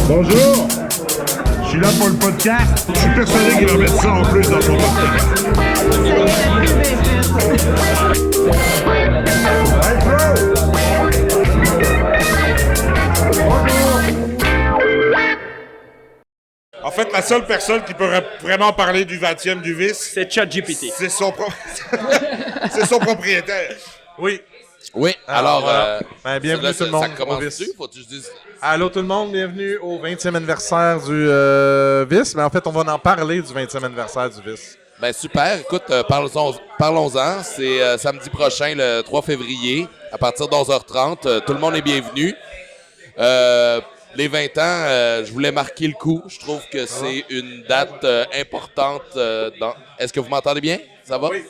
Bonjour! Je suis là pour le podcast. Je suis persuadé qu'il va mettre ça en plus dans son podcast. En fait, la seule personne qui peut vraiment parler du 20e du vice, c'est ChatGPT. C'est son propriétaire. Oui. Oui, alors, bienvenue tout le monde. Ça commence-tu? Faut-tu que je dise? Allô tout le monde, bienvenue au 20e anniversaire du VIS. Mais en fait, on va en parler du 20e anniversaire du VIS. Ben super, écoute, parlons-en. C'est samedi prochain, le 3 février, à partir de 11h30. Tout le monde est bienvenu. Les 20 ans, je voulais marquer le coup. Je trouve que c'est une date importante. Est-ce que vous m'entendez bien? Ça va? Oui.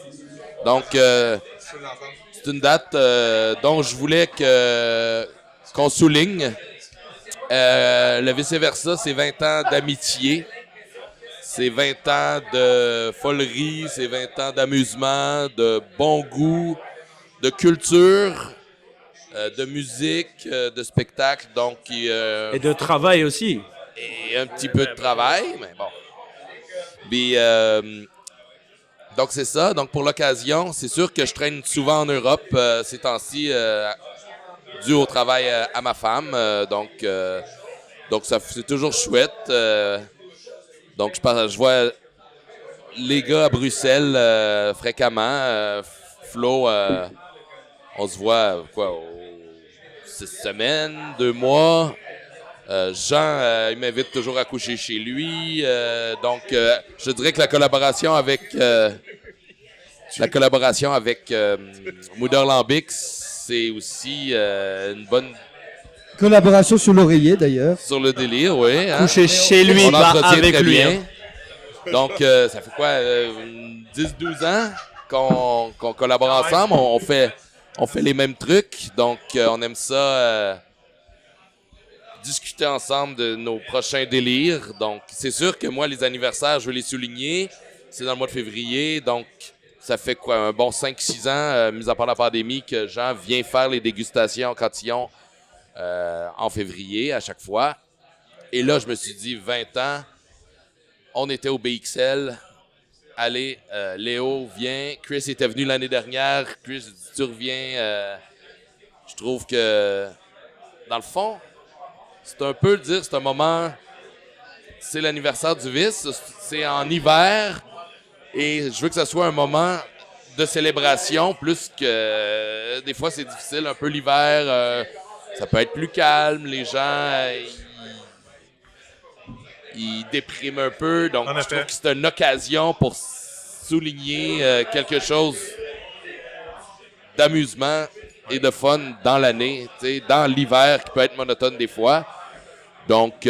Donc, c'est une date dont je voulais qu'on souligne. Le vice-versa, c'est 20 ans d'amitié. C'est 20 ans de folerie, c'est 20 ans d'amusement, de bon goût, de culture, de musique, de spectacle. Donc, et de travail aussi. Et un petit peu de travail, mais bon. Puis, donc, c'est ça. Donc, pour l'occasion, c'est sûr que je traîne souvent en Europe ces temps-ci, dû au travail à ma femme. Donc ça, c'est toujours chouette. Donc, je vois les gars à Bruxelles fréquemment. Flo, on se voit, 6 semaines, 2 mois. Jean, il m'invite toujours à coucher chez lui. Donc, je dirais que la collaboration avec Mouderlambix, c'est aussi une bonne... Collaboration sur l'oreiller, d'ailleurs. Sur le délire, oui. Hein? Coucher chez lui, on pas entretient avec très lui. bien. Hein? Donc, ça fait quoi? 10-12 ans qu'on collabore ensemble. On fait les mêmes trucs. Donc, on aime ça... discuter ensemble de nos prochains délires. Donc, c'est sûr que moi, les anniversaires, je veux les souligner. C'est dans le mois de février. Donc, ça fait quoi? Un bon 5-6 ans, mis à part la pandémie, que Jean vient faire les dégustations cantillon en février à chaque fois. Et là, je me suis dit, 20 ans, on était au BXL. Allez, Léo, viens. Chris était venu l'année dernière. Chris, tu reviens. Je trouve que, dans le fond, c'est un peu dire, c'est un moment, c'est l'anniversaire du vice, c'est en hiver, et je veux que ça soit un moment de célébration, plus que des fois c'est difficile, un peu l'hiver, ça peut être plus calme, les gens, ils dépriment un peu, donc je trouve que c'est une occasion pour souligner quelque chose d'amusement et de fun dans l'année, dans l'hiver qui peut être monotone des fois. Donc, on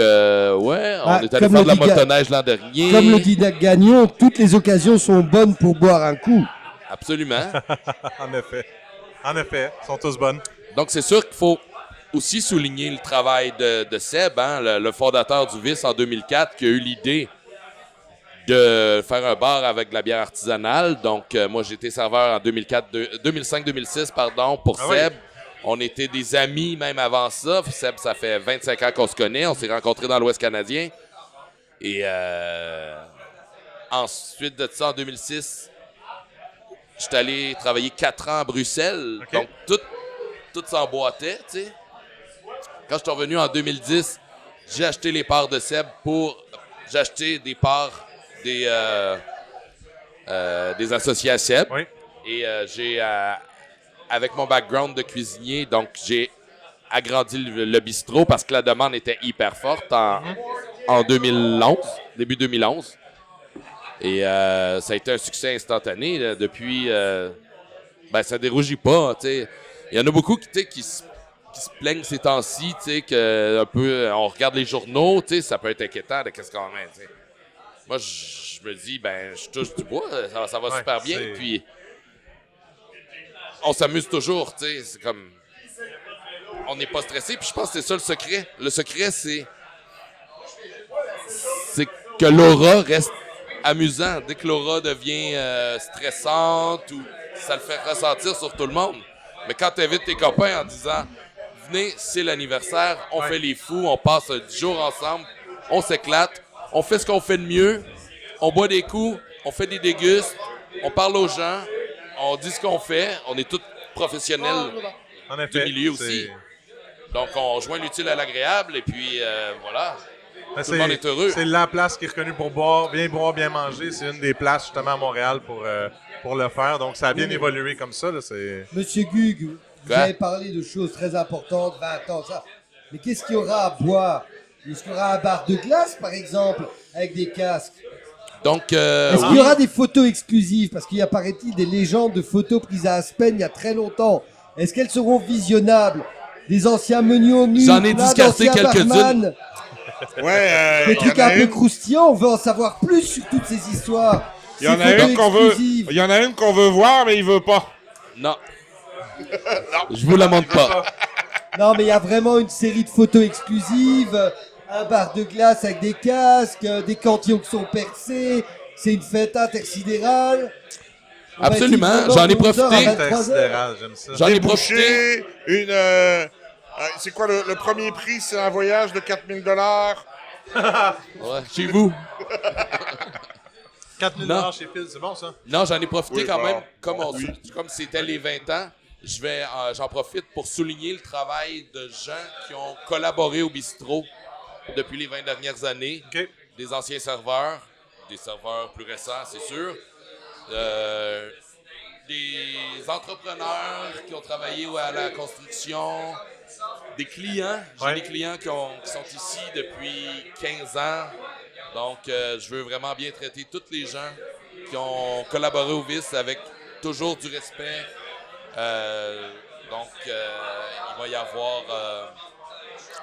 est allé faire de la motoneige l'an dernier. Comme le dit Gagnon, toutes les occasions sont bonnes pour boire un coup. Absolument. En effet, sont tous bonnes. Donc, c'est sûr qu'il faut aussi souligner le travail de Seb, hein, le fondateur du Vice en 2004, qui a eu l'idée de faire un bar avec de la bière artisanale. Donc, moi, j'étais serveur en 2005-2006, pour Seb. Oui. On était des amis même avant ça. Seb, ça fait 25 ans qu'on se connaît. On s'est rencontrés dans l'Ouest canadien. Et ensuite de ça, en 2006, j'étais allé travailler 4 ans à Bruxelles. Okay. Donc, tout s'emboîtait, tu sais. Quand je suis revenu en 2010, j'ai acheté les parts de Seb j'ai acheté des parts des associés à Seb. Oui. Et j'ai... avec mon background de cuisinier, donc j'ai agrandi le bistrot parce que la demande était hyper forte en 2011, début 2011. Et ça a été un succès instantané. Là, depuis, ça dérougit pas. T'sais. Il y en a beaucoup qui se plaignent ces temps-ci, que un peu, on regarde les journaux, ça peut être inquiétant de qu'est-ce qu'on met. T'sais. Moi, je me dis, je touche du bois, ça va super bien. Puis, on s'amuse toujours, tu sais, c'est comme... On n'est pas stressé, puis je pense que c'est ça le secret. Le secret, c'est que l'aura reste amusant. Dès que l'aura devient stressante, ou ça le fait ressentir sur tout le monde. Mais quand tu invites tes copains en disant « venez, c'est l'anniversaire, on fait les fous, on passe 10 jours ensemble, on s'éclate, on fait ce qu'on fait de mieux, on boit des coups, on fait des dégustes, on parle aux gens, on dit ce qu'on fait, on est tous professionnels En effet, du milieu aussi. Donc, on joint l'utile à l'agréable et puis voilà. Ben, Tout le monde est heureux. C'est la place qui est reconnue pour boire, bien manger. C'est une des places justement à Montréal pour le faire. Donc, ça a bien évolué comme ça. Là, Monsieur Gug, vous Quoi? avez parlé de choses très importantes, 20 ans, ça. Mais qu'est-ce qu'il y aura à boire? Est-ce qu'il y aura un bar de glace, par exemple, avec des casques? Donc, Est-ce qu'il y aura des photos exclusives? Parce qu'il y a, paraît-il, des légendes de photos prises à Aspen il y a très longtemps. Est-ce qu'elles seront visionnables? Des anciens menus au nu, J'en ai plein discardé d'anciens quelques-unes. barman, Ouais, des il y trucs en a un peu une. croustillants. On veut en savoir plus sur toutes ces histoires. Il y en Ces a photos une qu'on veut. exclusives. Il y en a une qu'on veut voir, mais il veut pas. non. Je vous la montre pas. Non, mais il y a vraiment une série de photos exclusives. Un bar de glace avec des casques, des cantillons qui sont percés. C'est une fête intersidérale. On va être Absolument, libre j'en ai de 11 heures à profité. 23 heures. intersidéral, j'aime ça. J'en ai profité. Débouché, c'est quoi le premier prix? C'est un voyage de 4000 $. Ouais, chez vous. 4 000 Non. chez Phil, c'est bon ça? Non, j'en ai profité Oui, quand bon. même. Comme c'était les 20 ans, j'en profite pour souligner le travail de gens qui ont collaboré au bistrot depuis les 20 dernières années. OK. Des anciens serveurs, des serveurs plus récents, c'est sûr. Des entrepreneurs qui ont travaillé à la construction, des clients. J'ai Ouais. des clients qui sont ici depuis 15 ans. Donc, je veux vraiment bien traiter tous les gens qui ont collaboré au VIS avec toujours du respect. Donc, il va y avoir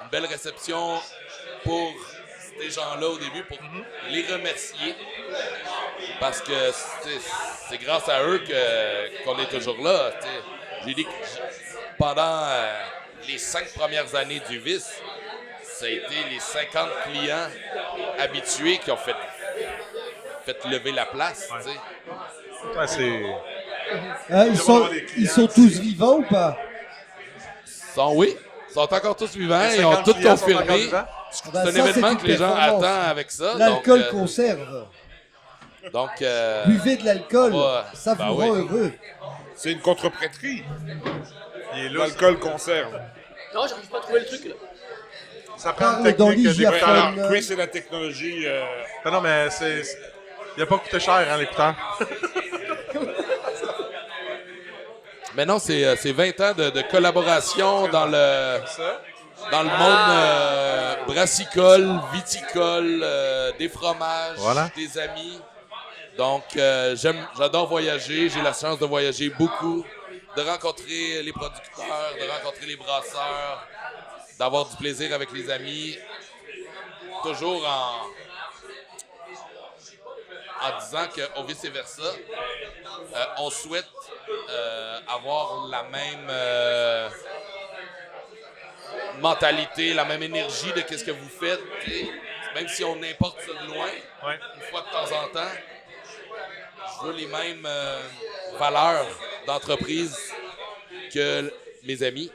une belle réception pour ces gens-là au début, pour les remercier. Parce que c'est grâce à eux qu'on est toujours là. Pendant les 5 premières années du VIS, ça a été les 50 clients habitués qui ont fait lever la place. tu sais. Ouais, c'est. Hein, Il doit y avoir des clients, ils sont tous vivants ou pas? Oui, ils sont encore tous vivants, Les ils ont 50 tout clients sont encore confirmé. vivants? Ah C'est bah un ça, événement c'est que une les gens performance. attendent avec ça. L'alcool conserve. Donc, Buvez de l'alcool, on va- ça vous bah rend oui. heureux. C'est une contre-prêtrise. Il est là. L'alcool conserve. Non, j'arrive pas à trouver le truc, là. Ça prend une Parle dans technique l'hygiène. d'écouteur. Alors, Chris, c'est la technologie. Non, mais il a pas coûté cher, hein, l'écouteur. mais non, c'est 20 ans de collaboration dans le monde brassicole, viticole, des fromages, Voilà. des amis. Donc, j'adore voyager. J'ai la chance de voyager beaucoup, de rencontrer les producteurs, de rencontrer les brasseurs, d'avoir du plaisir avec les amis. Toujours en disant qu'au vice-versa, on souhaite avoir la même mentalité, la même énergie de qu'est-ce que vous faites. Et même si on importe ça de loin, Ouais. une fois de temps en temps, je veux les mêmes valeurs d'entreprise que mes amis.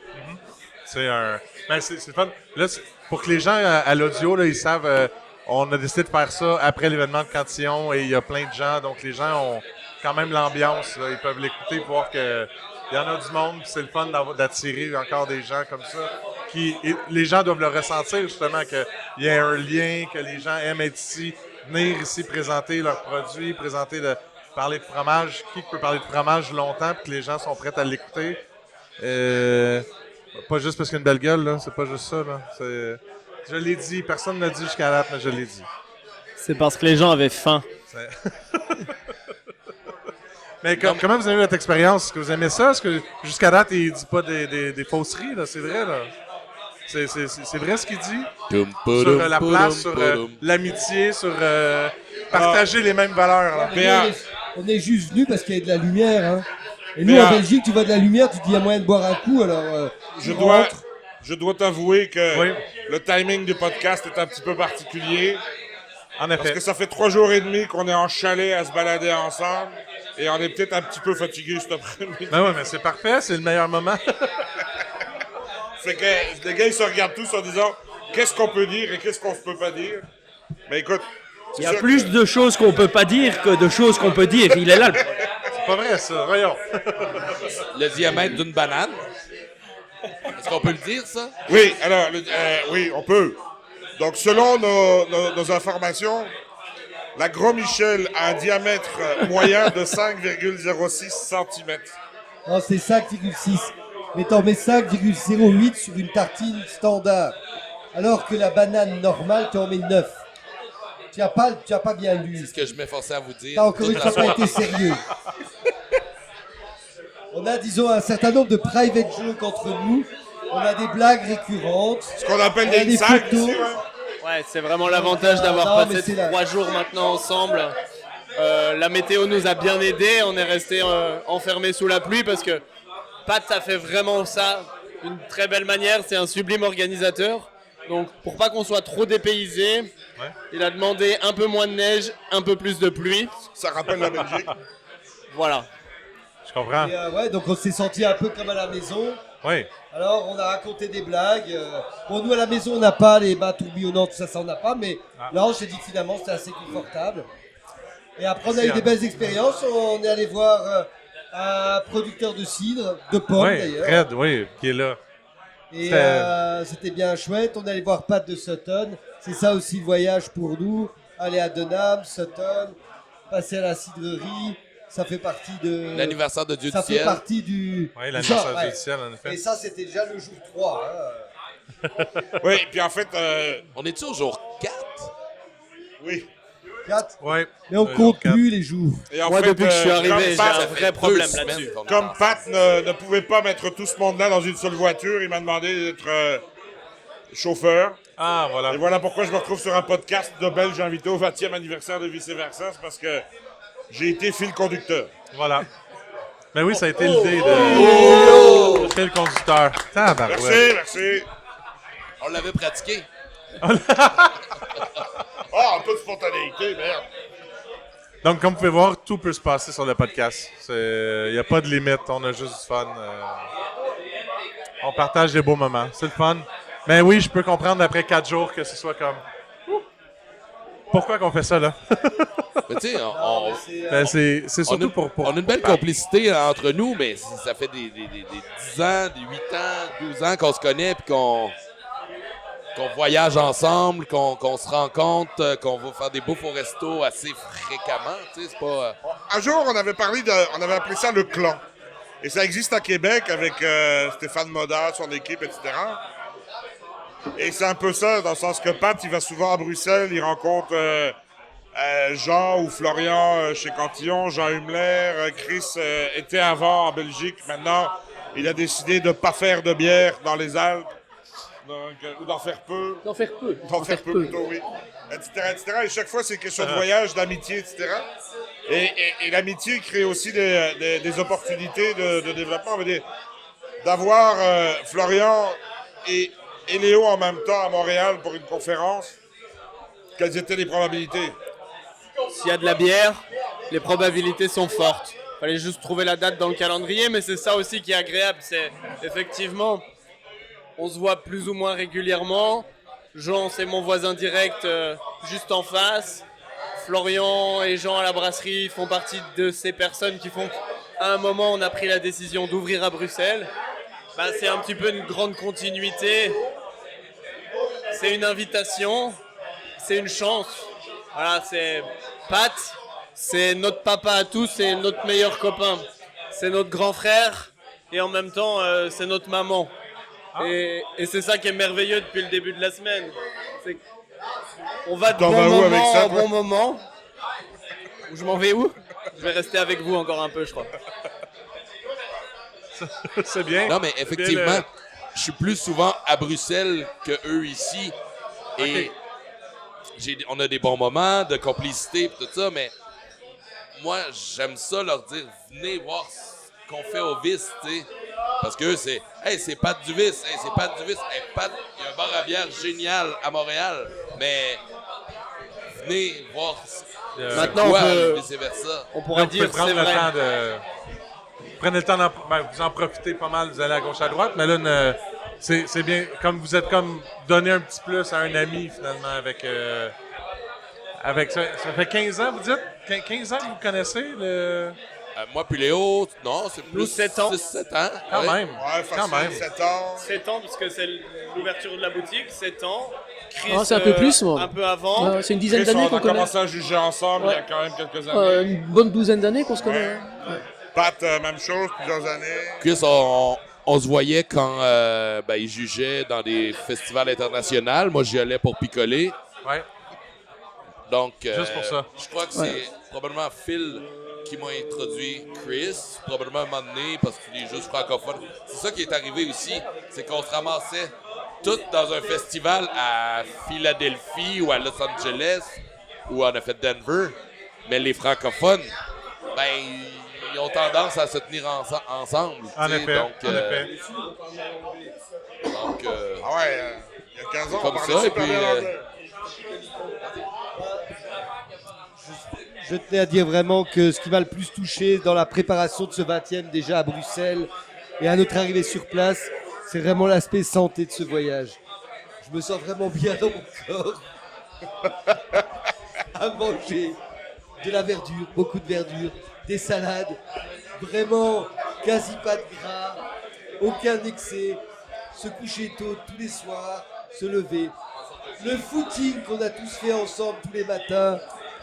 C'est un. Ben, c'est fun. Là, pour que les gens à l'audio, là, ils savent, on a décidé de faire ça après l'événement de Cantillon et il y a plein de gens. Donc, les gens ont quand même l'ambiance. Là. Ils peuvent l'écouter, voir qu'il y en a du monde. Puis c'est le fun d'attirer encore des gens comme ça. Les gens doivent le ressentir, justement, qu'il y a un lien, que les gens aiment être ici, venir ici présenter leurs produits, parler de fromage. Qui peut parler de fromage longtemps puis que les gens sont prêts à l'écouter? Pas juste parce qu'il y a une belle gueule, là. C'est pas juste ça, là. Je l'ai dit. Personne ne l'a dit jusqu'à date, mais je l'ai dit. C'est parce que les gens avaient faim. Mais comment vous avez eu votre expérience? Est-ce que vous aimez ça? Est-ce que jusqu'à date, il dit pas des fausseries, là? C'est vrai, là. C'est vrai ce qu'il dit? Sur la place, sur l'amitié, sur partager les mêmes valeurs, là. Mais nous, on est juste venus parce qu'il y a de la lumière. Hein. Et nous, Mais en Belgique, tu vois de la lumière, tu te dis il y a moyen de boire un coup, alors Je dois t'avouer que Oui. le timing du podcast est un petit peu particulier. En Parce effet. que ça fait 3 jours et demi qu'on est en chalet à se balader ensemble. Et on est peut-être un petit peu fatigué cet après-midi. Ben ouais, mais c'est parfait, c'est le meilleur moment. C'est que les gars, ils se regardent tous en disant qu'est-ce qu'on peut dire et qu'est-ce qu'on ne peut pas dire. Mais écoute, Il y a plus de choses qu'on peut pas dire que de choses qu'on peut dire. Il est là. C'est pas vrai, ça. Voyons. Le diamètre d'une banane. Est-ce qu'on peut le dire, ça? Oui, alors, oui, on peut. Donc, selon nos informations, la Gros Michel a un diamètre moyen de 5,06 cm. Non, c'est 5,6. Mais t'en mets 5,08 sur une tartine standard. Alors que la banane normale, tu en mets 9. Tu as pas bien lu. C'est ce que je m'efforçais à vous dire. T'as encore une fois pas été sérieux. On a, disons, un certain nombre de private jokes entre nous. On a des blagues récurrentes. Ce qu'on appelle On a des insides photos. ici, hein. Ouais, c'est vraiment l'avantage d'avoir Non, mais passé c'est là. 3 jours maintenant ensemble. La météo nous a bien aidés. On est restés enfermés sous la pluie parce que Pat a fait vraiment ça d'une très belle manière. C'est un sublime organisateur. Donc, pour pas qu'on soit trop dépaysé, il a demandé un peu moins de neige, un peu plus de pluie. Ça rappelle la Belgique. Voilà. Je comprends. Et, ouais, donc on s'est senti un peu comme à la maison. Oui. Alors on a raconté des blagues. Bon, nous à la maison on n'a pas les bains tourbillonnants, tout ça, ça on n'a pas. Mais là on s'est dit que finalement c'était assez confortable. Et après on a eu des belles expériences. On est allé voir un producteur de cidre, de pommes Oui, d'ailleurs. Fred, oui, qui est là. Et c'était bien chouette. On est allé voir Pat de Sutton. C'est ça aussi le voyage pour nous. Aller à Denham, Sutton, passer à la cidrerie. Ça fait partie de... L'anniversaire de Dieu Ça du fait ciel. partie du... Oui, l'anniversaire Ouais. du ciel, en effet. Et ça, c'était déjà le jour 3. Hein. Oui, puis en fait, On est-tu au jour 4? oui. 4. Oui. Mais on compte plus les jours. Et en Moi, fait, depuis que je suis arrivé, comme j'ai Pat- un vrai problème là-dessus. Comme Pat ne pouvait pas mettre tout ce monde-là dans une seule voiture, il m'a demandé d'être chauffeur. Ah, voilà. Et voilà pourquoi je me retrouve sur un podcast de Belges invités au 20e anniversaire de Vice Versa. C'est parce que j'ai été fil conducteur. Voilà. Mais oui, ça a été l'idée de... J'étais le conducteur. Tabarouette. Merci, merci. On l'avait pratiqué. Ah, un peu de spontanéité, merde. Donc, comme vous pouvez voir, tout peut se passer sur le podcast. Il n'y a pas de limite, on a juste du fun. On partage des beaux moments. C'est le fun. Mais oui, je peux comprendre après 4 jours que ce soit comme... Pourquoi qu'on fait ça, là? Mais tu sais, Ben, c'est on surtout a, pour... on a une belle complicité entre nous, mais ça fait des 10 ans, des 8 ans, 12 ans qu'on se connaît puis qu'on voyage ensemble, qu'on se rencontre, qu'on va faire des bouffes au resto assez fréquemment. Tu sais, c'est pas... Un jour, on avait appelé ça le clan. Et ça existe à Québec avec Stéphane Moda, son équipe, etc. Et c'est un peu ça, dans le sens que Pat, il va souvent à Bruxelles, il rencontre Jean ou Florian chez Cantillon, Jean Hummler, Chris était avant en Belgique. Maintenant, il a décidé de ne pas faire de bière dans les Alpes, donc, ou d'en faire peu. D'en faire peu. D'en faire peu, plutôt, oui. Etc., etc. Et chaque fois, c'est question de voyage, d'amitié, etc. Et l'amitié crée aussi des opportunités de développement. On veut dire, d'avoir Florian et Léo en même temps à Montréal pour une conférence, quelles étaient les probabilités? S'il y a de la bière, les probabilités sont fortes. Fallait juste trouver la date dans le calendrier, mais c'est ça aussi qui est agréable. C'est effectivement, on se voit plus ou moins régulièrement. Jean, c'est mon voisin direct juste en face. Florian et Jean à la brasserie font partie de ces personnes qui font qu'à un moment, on a pris la décision d'ouvrir à Bruxelles. Bah, c'est un petit peu une grande continuité. C'est une invitation. C'est une chance. Voilà, c'est Pat. C'est notre papa à tous. C'est notre meilleur copain. C'est notre grand frère. Et en même temps, c'est notre maman. Et c'est ça qui est merveilleux depuis le début de la semaine. C'est on va de T'en bon vas où moment avec ça, en toi? bon moment. Je m'en vais où? Je vais rester avec vous encore un peu, je crois. C'est bien. Non, mais effectivement, Bien, je suis plus souvent à Bruxelles que eux ici. Et on a des bons moments de complicité et tout ça, mais moi, j'aime ça leur dire, venez voir ce qu'on fait au Vice, tu sais. Parce que c'est, hey, c'est Pat du Vice, hey, c'est Pat du Vice, hey, Pat, il y a un bar à bière génial à Montréal, mais venez voir Maintenant, quoi, on peut- vice-versa. On pourrait Vous pouvez dire prendre c'est le vrai. temps de... Prenez le temps vous en profitez pas mal, vous allez à gauche, à droite, mais là, c'est bien, comme vous êtes comme donné un petit plus à un ami, finalement, avec ça. Ça fait 15 ans, vous dites? 15 ans que vous connaissez le... Moi puis Léo, non, c'est plus 7 ans. 6-7 ans. Quand ouais. même. Ouais, Quand même. facile, 7 ans. 7 ans, parce que c'est l'ouverture de la boutique, 7 ans. Chris, Ah, c'est un peu plus, moi. un peu avant. C'est une dizaine Chris, d'années on qu'on a connaît. commencé à juger ensemble il y a quand même quelques années. Une bonne douzaine d'années qu'on se connaît. Ouais. Ouais. Pat, même chose, plusieurs années. Chris, on se voyait quand il jugeait dans des festivals internationaux. Moi, j'y allais pour picoler. Ouais. Donc, Juste pour ça. Je crois que c'est probablement Phil qui m'a introduit Chris, probablement à un moment donné, parce qu'il est juste francophone. C'est ça qui est arrivé aussi, c'est qu'on se ramassait tous dans un festival à Philadelphie ou à Los Angeles, ou on a fait Denver, mais les francophones, ben, ils ont tendance à se tenir ensemble. En tu sais, effet, donc, en effet. donc, Ah ouais, il y a 15 ans, comme on parlait ça, et super puis, bien anglais. Je tenais à dire vraiment que ce qui m'a le plus touché dans la préparation de ce 20e déjà à Bruxelles et à notre arrivée sur place, c'est vraiment l'aspect santé de ce voyage. Je me sens vraiment bien dans mon corps à manger de la verdure, beaucoup de verdure, des salades, vraiment quasi pas de gras, aucun excès, se coucher tôt tous les soirs, se lever. Le footing qu'on a tous fait ensemble tous les matins,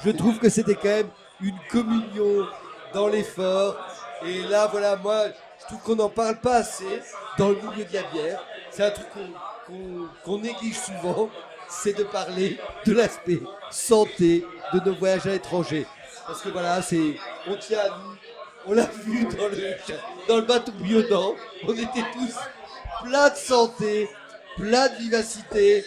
je trouve que c'était quand même une communion dans l'effort. Et là, voilà, moi, je trouve qu'on n'en parle pas assez dans le milieu de la bière. C'est un truc qu'on néglige souvent, c'est de parler de l'aspect santé de nos voyages à l'étranger. Parce que voilà, on tient à nous. On l'a vu dans le bateau bouillonnant. On était tous pleins de santé, pleins de vivacité.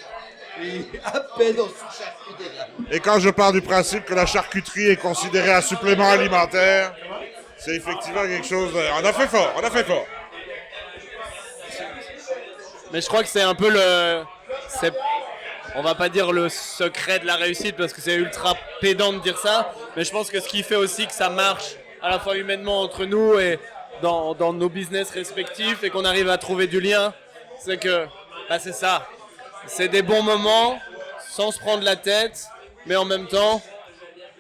Et à peine en sous-charcuterie. Et quand je pars du principe que la charcuterie est considérée un supplément alimentaire, c'est effectivement quelque chose... On a fait fort. Mais je crois que c'est un peu on va pas dire le secret de la réussite parce que c'est ultra pédant de dire ça, mais je pense que ce qui fait aussi que ça marche à la fois humainement entre nous et dans nos business respectifs et qu'on arrive à trouver du lien, c'est que c'est ça. C'est des bons moments sans se prendre la tête, mais en même temps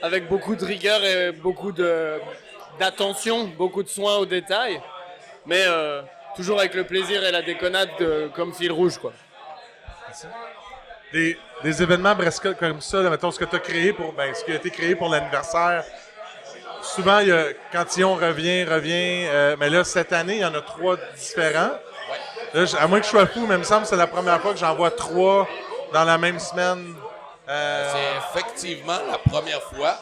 avec beaucoup de rigueur et beaucoup d'attention, beaucoup de soins aux détails, mais toujours avec le plaisir et la déconnade comme fil rouge, quoi. Des événements presque comme ça, mettons ce que tu as créé ce qui a été créé pour l'anniversaire. Souvent, Cantillon revient, mais là, cette année, il y en a 3 différents. Là, à moins que je sois fou, mais il me semble que c'est la première fois que j'en vois 3 dans la même semaine. c'est effectivement la première fois.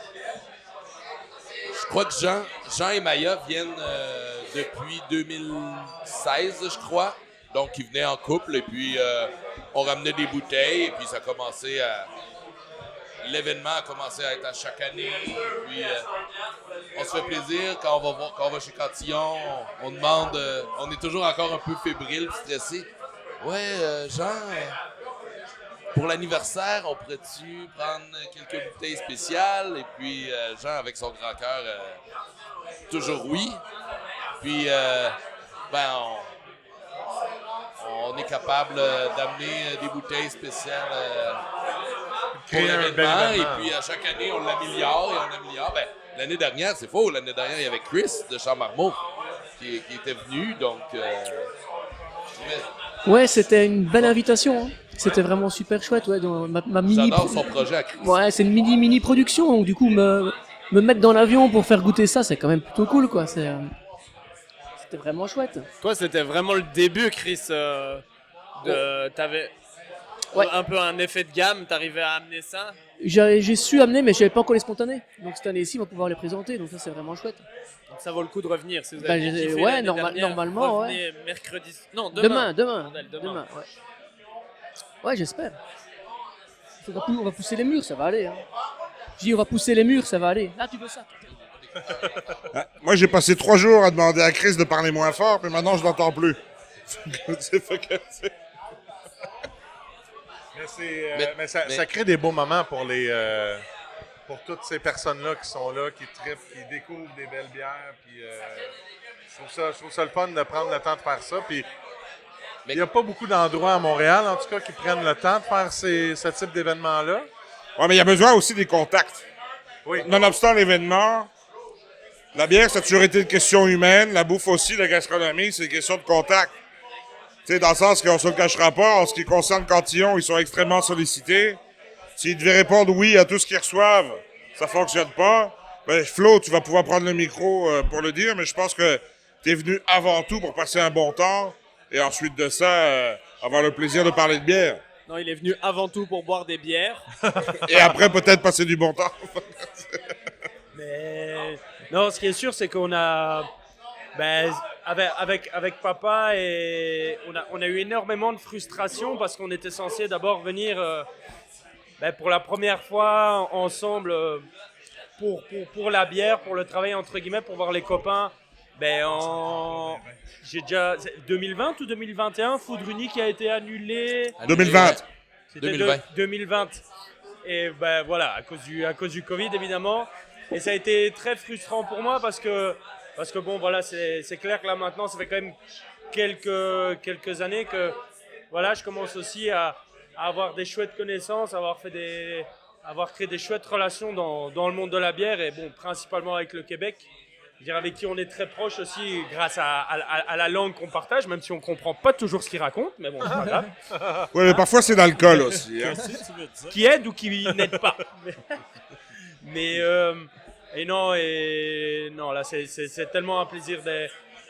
Je crois que Jean et Maya viennent depuis 2016, je crois. Donc, ils venaient en couple et puis on ramenait des bouteilles et puis ça a commencé à... L'événement a commencé à être à chaque année. Puis on se fait plaisir quand on va chez Cantillon. On demande, on est toujours encore un peu fébrile, stressé. Ouais, Jean, pour l'anniversaire, on pourrait-tu prendre quelques bouteilles spéciales? Et puis Jean, avec son grand cœur, toujours oui. Puis on est capable d'amener des bouteilles spéciales pour Créer un bel l'événement. Et événement. puis à chaque année, on l'améliore et on améliore. L'année dernière, c'est faux, l'année dernière, il y avait Chris de Champ-Marmot qui était venu. Donc, Ouais, c'était une belle invitation. Hein. C'était vraiment super chouette. Ouais, donc, ma mini. j'adore son projet à Chris. Ouais, c'est une mini production. Donc du coup, me mettre dans l'avion pour faire goûter ça, c'est quand même plutôt cool, quoi. C'était vraiment chouette. Toi, c'était vraiment le début, Chris. T'avais un peu un effet de gamme, t'arrivais à amener ça. J'ai su amener, mais j'avais pas encore les spontanés. Donc cette année-ci, on va pouvoir les présenter. Donc ça, c'est vraiment chouette. Donc ça vaut le coup de revenir. Si vous Bah, avez j'ai- kiffé ouais, l'année dernière, normalement, revenez mercredi. Non, demain. Bordel, Demain, ouais. Ouais, j'espère. On va pousser les murs, ça va aller. Hein. Je dis, on va pousser les murs, ça va aller. Ah, tu veux ça? Moi, j'ai passé 3 jours à demander à Chris de parler moins fort, puis maintenant, je l'entends plus. Mais ça crée des beaux moments pour pour toutes ces personnes-là qui sont là, qui trippent, qui découvrent des belles bières. Puis je trouve ça le fun de prendre le temps de faire ça. Puis il n'y a pas beaucoup d'endroits à Montréal, en tout cas, qui prennent le temps de faire ce type d'événement-là. Ouais, mais il y a besoin aussi des contacts. Oui. Nonobstant l'événement, la bière, ça a toujours été une question humaine. La bouffe aussi, la gastronomie, c'est une question de contact. Tu sais, dans le sens qu'on se le cachera pas, en ce qui concerne Cantillon, ils sont extrêmement sollicités. S'ils devaient répondre oui à tout ce qu'ils reçoivent, ça fonctionne pas. Ben, Flo, tu vas pouvoir prendre le micro pour le dire, mais je pense que tu es venu avant tout pour passer un bon temps et ensuite de ça, avoir le plaisir de parler de bière. Non, il est venu avant tout pour boire des bières. Et après, peut-être passer du bon temps. Mais non, ce qui est sûr, c'est qu'on a, avec papa, et on a eu énormément de frustration parce qu'on était censé d'abord venir pour la première fois ensemble pour la bière, pour le travail entre guillemets, pour voir les copains. J'ai déjà 2020 ou 2021, Foudre Unique qui a été annulé. 2020. C'était 2020. 2020. Et voilà, à cause du Covid évidemment. Et ça a été très frustrant pour moi parce que bon voilà, c'est clair que là maintenant ça fait quand même quelques années que voilà, je commence aussi à avoir des chouettes connaissances, avoir créé des chouettes relations dans le monde de la bière et bon, principalement avec le Québec. Je veux dire, avec qui on est très proche aussi grâce à la langue qu'on partage, même si on comprend pas toujours ce qu'ils racontent, mais bon, c'est pas grave. Oui, mais parfois c'est l'alcool aussi. Hein. Qui aide ou qui n'aide pas. Et non, là, c'est tellement un plaisir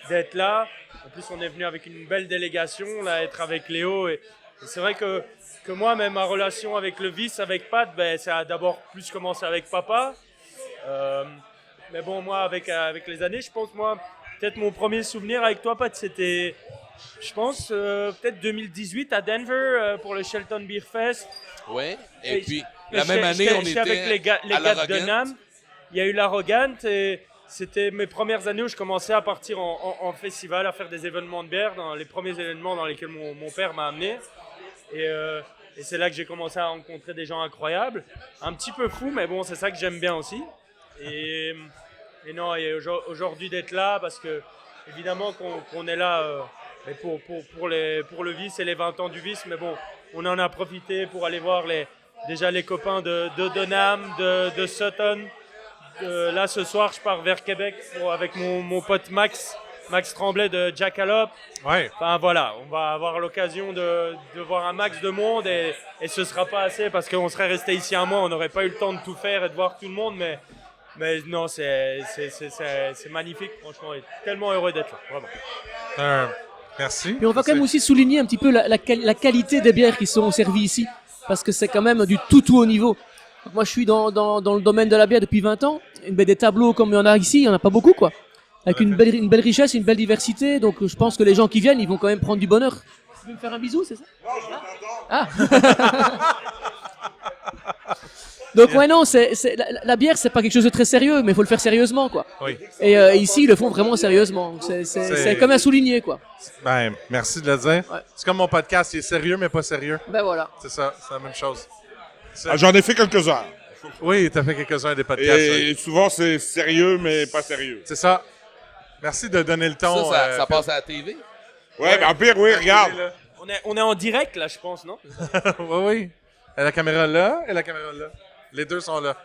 d'être là. En plus, on est venu avec une belle délégation, là, être avec Léo. Et c'est vrai que moi, même ma relation avec le vice, avec Pat, ça a d'abord plus commencé avec papa. Mais bon, moi, avec les années, je pense, peut-être mon premier souvenir avec toi, Pat, c'était, je pense, peut-être 2018 à Denver pour le Shelton Beer Fest. Oui, et puis la même année, on j'étais était avec les gars de l'Arrogant. NAM. Il y a eu l'Arrogant et c'était mes premières années où je commençais à partir en festival, à faire des événements de bière, dans les premiers événements dans lesquels mon père m'a amené. Et c'est là que j'ai commencé à rencontrer des gens incroyables. Un petit peu fou, mais bon, c'est ça que j'aime bien aussi. Et non, et aujourd'hui d'être là, parce que évidemment qu'on est là pour le vice et les 20 ans du vice, mais bon, on en a profité pour aller voir déjà les copains de NAM, de Sutton. Là, ce soir, je pars vers Québec avec mon pote Max Tremblay de Jackalope. Ouais. Enfin voilà, on va avoir l'occasion de voir un max de monde et ce sera pas assez parce qu'on serait resté ici un mois, on n'aurait pas eu le temps de tout faire et de voir tout le monde, mais non, c'est magnifique, franchement, et tellement heureux d'être là, vraiment. Merci. Et on va quand même aussi souligner un petit peu la qualité des bières qui sont servies ici, parce que c'est quand même du tout haut niveau. Moi, je suis dans le domaine de la bière depuis 20 ans. Des tableaux comme il y en a ici, il n'y en a pas beaucoup, quoi. Avec une belle richesse, une belle diversité. Donc, je pense que les gens qui viennent, ils vont quand même prendre du bonheur. Tu veux me faire un bisou, c'est ça? Non, je t'entends. Ah. Donc, ouais, non, la bière, c'est pas quelque chose de très sérieux, mais il faut le faire sérieusement, quoi. Oui. Et ici, ils le font vraiment sérieusement. C'est comme à souligner, quoi. Ben, merci de le dire. Ouais. C'est comme mon podcast, il est sérieux, mais pas sérieux. Ben voilà. C'est ça, c'est la même chose. Ah, j'en ai fait quelques-uns. Oui, t'as fait quelques-uns des podcasts. Et souvent, c'est sérieux, mais pas sérieux. C'est ça. Merci de donner le ton. Ça passe à la TV. Ouais, mais en pire, oui, regarde. On est en direct là, je pense, non? Oui. Et la caméra là, et la caméra là. Les deux sont là.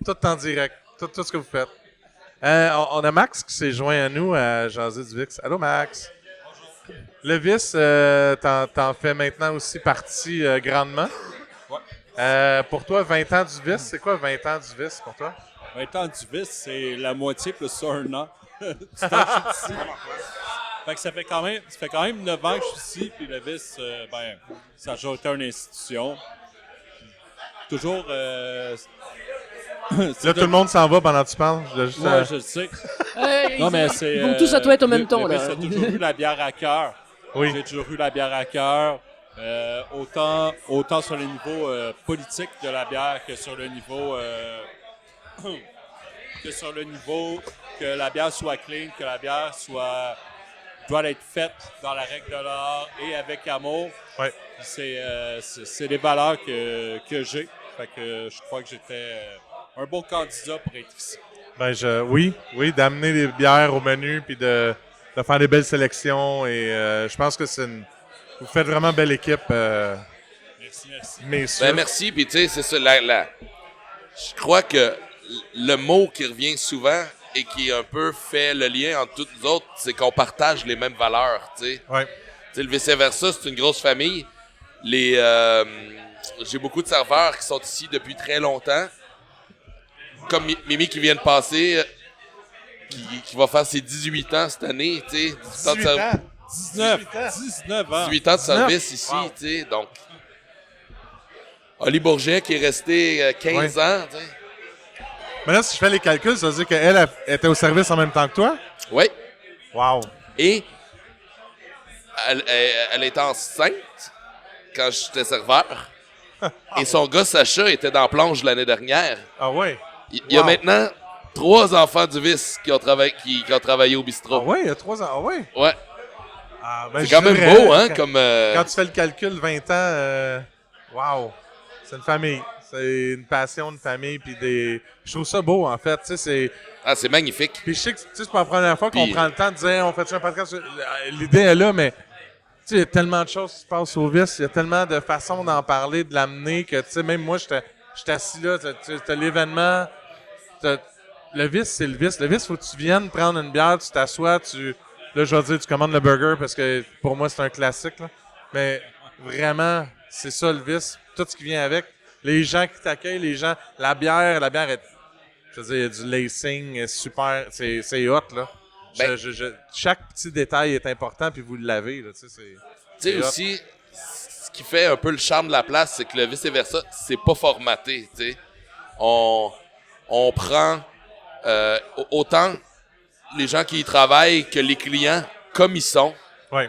Tout en direct. Tout ce que vous faites. On a Max qui s'est joint à nous à Jaser du VIX. Allô, Max. Le VIX, t'en fais maintenant aussi partie grandement. Pour toi, 20 ans du vice, c'est quoi 20 ans du vice pour toi? 20 ans du vice, c'est la moitié plus un an. Du temps que je suis ici. Fait que ça fait quand même 9 ans que je suis ici, puis le vice, ça a toujours été une institution. Toujours... Là, tout le monde s'en va pendant que tu parles. Je le sais. Non, mais Ils vont tous à toilette en même temps, là. J'ai toujours eu la bière à cœur. Oui. J'ai toujours eu la bière à cœur. Autant sur le niveau politique de la bière que sur le niveau que la bière soit clean, que la bière doit être faite dans la règle de l'art et avec amour. Ouais. C'est des valeurs que j'ai. Fait que je crois que j'étais un bon candidat pour être ici. Ben oui, d'amener des bières au menu puis de faire des belles sélections et je pense que c'est Vous faites vraiment belle équipe, Merci. messieurs. Ben merci, puis tu sais, c'est ça. Je crois que le mot qui revient souvent et qui un peu fait le lien entre toutes nous autres, c'est qu'on partage les mêmes valeurs, tu sais. Ouais. Tu sais, le vice-versa, c'est une grosse famille. J'ai beaucoup de serveurs qui sont ici depuis très longtemps. Comme Mimi qui vient de passer, qui va faire ses 18 ans cette année, tu sais. 18 ans. 19 ans. 18 ans de service ici, Wow. tu sais. Donc, Oli Bourget qui est resté 15 ans, tu sais. Mais là, si je fais les calculs, ça veut dire qu'elle était au service en même temps que toi? Oui. Wow. Et elle était enceinte quand j'étais serveur. Et son gars, Sacha, était dans la planche l'année dernière. Ah ouais? Il y a Wow. maintenant 3 enfants du vice qui ont travaillé au bistrot. Ah ouais, il y a 3 ans. Ah ouais? Ouais. Ah, ben, C'est je quand même dirais, beau, hein, quand- comme... Quand tu fais le calcul, 20 ans, wow, c'est une famille. C'est une passion, une famille, puis des... Je trouve ça beau, en fait, tu sais, c'est... Ah, c'est magnifique. Puis je sais que, tu sais, c'est pas la première fois qu'on Puis- prend le temps de dire, on fait un podcast, l'idée est là, mais, tu sais, il y a tellement de choses qui se passent au vice, il y a tellement de façons d'en parler, de l'amener, que, tu sais, même moi, j'étais assis là, t'as l'événement, le vice, c'est le vice. Le vice, faut que tu viennes prendre une bière, tu t'assois, là, je vais dire, tu commandes le burger parce que pour moi, c'est un classique, là. Mais vraiment, c'est ça le vice. Tout ce qui vient avec. Les gens qui t'accueillent, les gens. La bière est. Je veux dire, il y a du lacing, super. C'est hot, là. Ben- Chaque petit détail est important, puis vous l'avez, là. Tu sais, Tu sais c'est hot. aussi, ce qui fait un peu le charme de la place, c'est que le vice-versa, c'est pas formaté, tu sais. On prend autant les gens qui y travaillent que les clients comme ils sont. Ouais.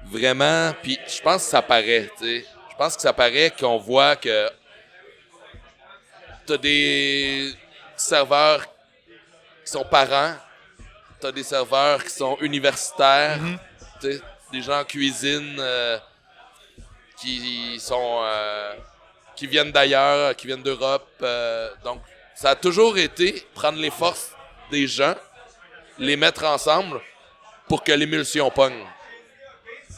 Vraiment, puis je pense que ça paraît, tu sais. Je pense que ça paraît qu'on voit que t'as des serveurs qui sont parents, t'as des serveurs qui sont universitaires, tu sais, des gens en cuisine qui viennent d'ailleurs, qui viennent d'Europe. Donc, ça a toujours été prendre les forces des gens, les mettre ensemble pour que l'émulsion pogne.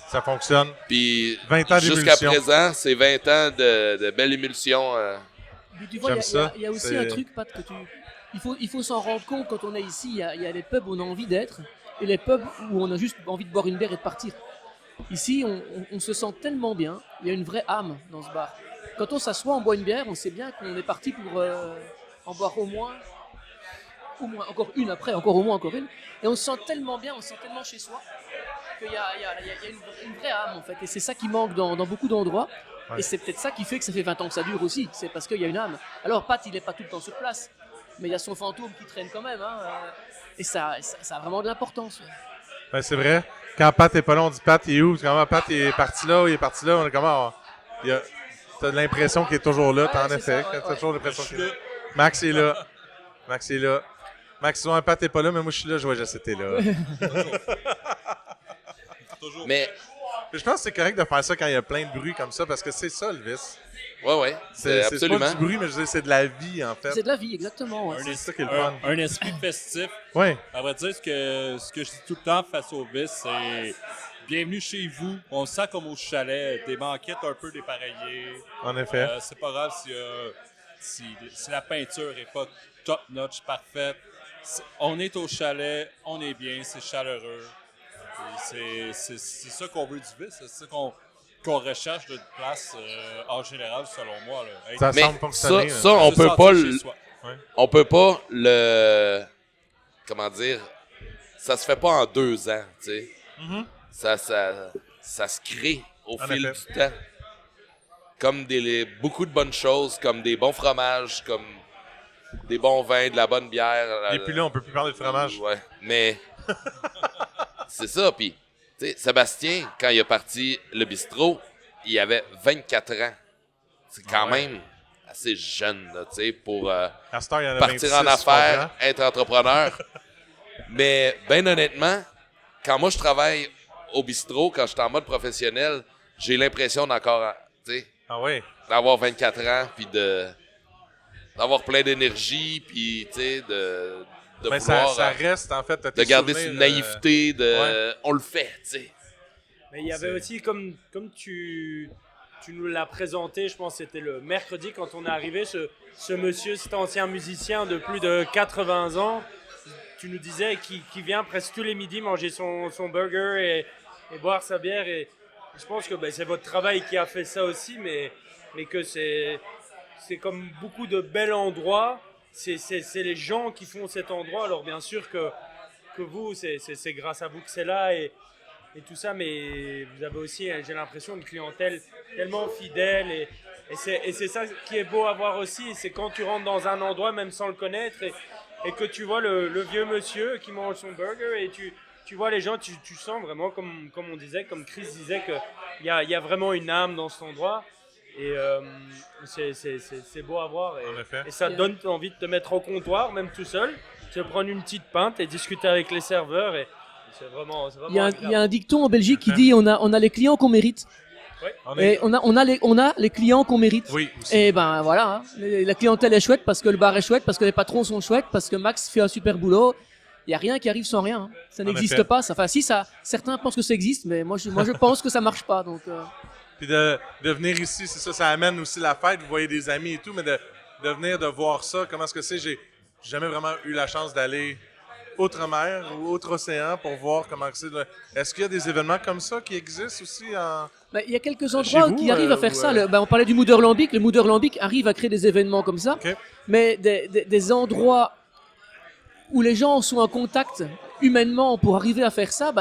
Ça fonctionne. Puis 20 ans jusqu'à d'émulsion. présent, c'est 20 ans de belle émulsion. Mais tu vois, J'aime il ça. y a aussi C'est- un truc, Pat, que il faut s'en rendre compte quand on est ici. Il y a les pubs où on a envie d'être et les pubs où on a juste envie de boire une bière et de partir. Ici, on se sent tellement bien. Il y a une vraie âme dans ce bar. Quand on s'assoit, on boit une bière, on sait bien qu'on est parti pour en boire au moins encore une après, au moins encore une. Et on se sent tellement bien, on se sent tellement chez soi qu'il y a une vraie âme en fait. Et c'est ça qui manque dans beaucoup d'endroits. Ouais. Et c'est peut-être ça qui fait que ça fait 20 ans que ça dure aussi. C'est parce qu'il y a une âme. Alors Pat, il n'est pas tout le temps sur place. Mais il y a son fantôme qui traîne quand même. Hein, et ça a vraiment de l'importance. Ben, c'est vrai. Quand Pat est pas là, on dit Pat, il est où? Comment Pat il est parti là ou il est parti là? On est comment? T'as l'impression qu'il est toujours là, en c'est effet. ça, ouais, T'as toujours l'impression qu'il est là. Max est là. Max est là. Max, souvent, Pat est pas là, mais moi je suis là, je vois, c'était là. Toujours. Mais, Puis je pense que c'est correct de faire ça quand il y a plein de bruit comme ça, parce que c'est ça le vice. ouais, c'est C'est absolument. pas du bruit, mais je veux dire, c'est de la vie, en fait. C'est de la vie, exactement. Ouais. C'est ça qui est le fun. Un esprit festif. Ouais. À vrai dire, ce que je dis tout le temps face au vice, c'est bienvenue chez vous. On se sent comme au chalet, des banquettes un peu dépareillées. En effet. C'est pas grave si la peinture est pas top notch, parfaite. On est au chalet, on est bien, c'est chaleureux. Et c'est ça qu'on veut du vice, c'est ça qu'on recherche d'une place en général, selon moi. Là. Ça Mais semble fonctionner. ça, là. on Se peut sentir pas chez soi. on peut pas le... Comment dire? Ça se fait pas en 2 ans, tu sais. Ça se crée au En fil effet. du temps. Comme beaucoup de bonnes choses, comme des bons fromages, comme des bons vins, de la bonne bière. Et puis là, on peut plus parler de fromage. Ouais, mais c'est ça. Puis, tu sais, Sébastien, quand il a parti le bistrot, il avait 24 ans. C'est quand Ouais. même assez jeune, là, tu sais, pour À cette heure, il y en a partir 26, en tu affaires, comprends? être entrepreneur. Mais, ben honnêtement, quand moi je travaille au bistrot, quand je suis en mode professionnel, j'ai l'impression d'encore, tu sais, Ah oui. d'avoir 24 ans, puis d'avoir plein d'énergie, puis, tu sais, de Mais vouloir... ça reste, en fait, de garder cette naïveté de Ouais. on le fait, tu sais. Mais il y avait aussi, comme tu nous l'as présenté, je pense que c'était le mercredi quand on est arrivé, ce monsieur, cet ancien musicien de plus de 80 ans, tu nous disais qu'il vient presque tous les midis manger son burger et boire sa bière. Et je pense que c'est votre travail qui a fait ça aussi, mais que c'est comme beaucoup de bels endroits, c'est les gens qui font cet endroit. Alors bien sûr que vous, c'est grâce à vous que c'est là et tout ça, mais vous avez aussi, j'ai l'impression, une clientèle tellement fidèle et c'est ça qui est beau à voir aussi, c'est quand tu rentres dans un endroit, même sans le connaître, et que tu vois le vieux monsieur qui mange son burger et tu vois les gens, tu sens vraiment, comme on disait, comme Chris disait, qu'il y a vraiment une âme dans cet endroit. Et c'est beau à voir et ça donne envie de te mettre au comptoir, même tout seul, te prendre une petite pinte et discuter avec les serveurs. Et c'est vraiment il y a un dicton en Belgique qui dit on a les clients qu'on mérite. Ouais. Et on a les clients qu'on mérite. Oui, aussi. Et ben voilà, hein. La clientèle est chouette parce que le bar est chouette, parce que les patrons sont chouettes, parce que Max fait un super boulot. Il y a rien qui arrive sans rien. Hein. Ça n'existe pas. Enfin, si ça, certains pensent que ça existe, mais moi je pense que ça marche pas. Donc. Puis de venir ici, c'est ça, ça amène aussi la fête. Vous voyez des amis et tout, mais de venir de voir ça, comment est-ce que c'est? J'ai jamais vraiment eu la chance d'aller outre-mer ou outre-océan pour voir comment c'est. Est-ce qu'il y a des événements comme ça qui existent aussi Il y a quelques endroits qui arrivent à faire ça. On parlait du Moeder Lambic. Le Moeder Lambic arrive à créer des événements comme ça. Okay. Mais des endroits où les gens sont en contact humainement pour arriver à faire ça,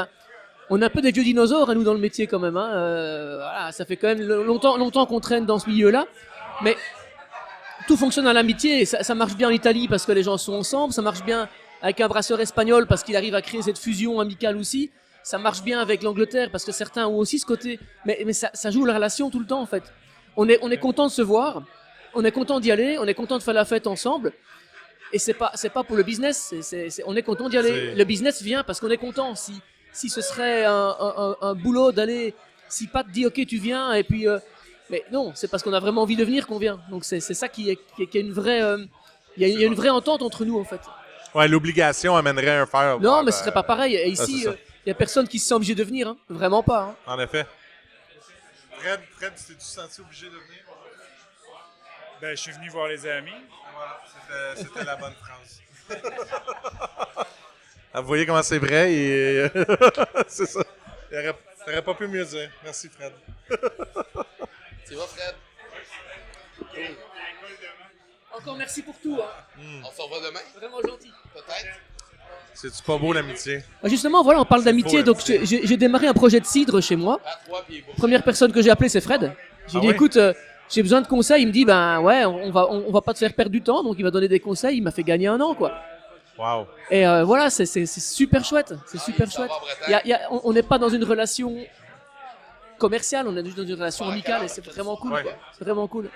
on a un peu des vieux dinosaures, nous, dans le métier, quand même. Hein. Voilà, ça fait quand même longtemps qu'on traîne dans ce milieu-là. Mais tout fonctionne à l'amitié. Ça marche bien en Italie parce que les gens sont ensemble. Ça marche bien avec un brasseur espagnol parce qu'il arrive à créer cette fusion amicale aussi. Ça marche bien avec l'Angleterre parce que certains ont aussi ce côté. Mais ça joue la relation tout le temps, en fait. On est content de se voir. On est content d'y aller. On est content de faire la fête ensemble. Et c'est pas pour le business. On est content d'y aller. Le business vient parce qu'on est content. Si ce serait un boulot d'aller, si Pat dit ok tu viens et puis mais non, c'est parce qu'on a vraiment envie de venir qu'on vient. Donc c'est ça qui est une vraie il y a une vraie entente entre nous en fait. Ouais, l'obligation amènerait un faire. Non, mais ce serait pas pareil. Et ici il y a personne qui se sent obligé de venir, hein. Vraiment pas. Hein. En effet. Fred, t'es-tu senti obligé de venir? Je suis venu voir les amis. Voilà, c'était la bonne phrase. Vous voyez comment c'est vrai et c'est ça. T'aurais pas pu mieux dire. Merci, Fred. Tu vas, Fred? Encore merci pour tout. Hein. On se revoit demain? Vraiment gentil. Peut-être. C'est-tu pas beau, l'amitié? Justement, voilà, on parle d'amitié. Donc j'ai démarré un projet de cidre chez moi. Première personne que j'ai appelée, c'est Fred. J'ai dit, écoute, j'ai besoin de conseils. Il me dit, ouais, on va pas te faire perdre du temps. Donc il m'a donné des conseils. Il m'a fait gagner 1 an, quoi. Wow. Et voilà, c'est super chouette. C'est super chouette. On n'est pas dans une relation commerciale, on est juste dans une relation amicale et c'est vraiment cool. Ouais. Quoi. C'est vraiment cool.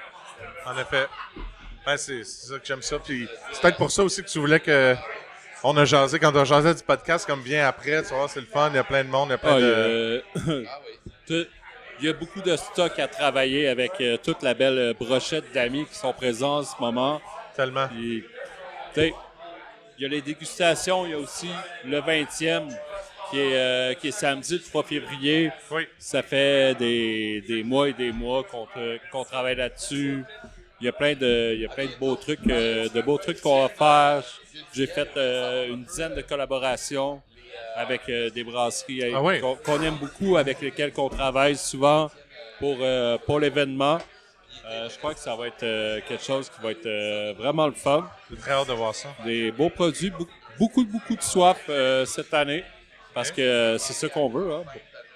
En effet. Ouais, c'est ça que j'aime ça. Puis c'est peut-être pour ça aussi que tu voulais que on a jasé. Quand on a jasé du podcast, comme bien après, tu vois, c'est le fun, il y a plein de monde, il y a plein de... Il y a beaucoup de stock à travailler avec toute la belle brochette d'amis qui sont présents en ce moment. Tellement. Puis, il y a les dégustations, il y a aussi le 20e qui est samedi, le 3 février. Oui. Ça fait des mois et des mois qu'on travaille là-dessus. Il y a plein de beaux trucs qu'on va faire. J'ai fait une dizaine de collaborations avec des brasseries qu'on aime beaucoup, avec lesquelles on travaille souvent pour l'événement. Je crois que ça va être quelque chose qui va être vraiment le fun. J'ai très hâte de voir ça. Des beaux produits, beaucoup de soif cette année, parce que c'est ça qu'on veut. Hein.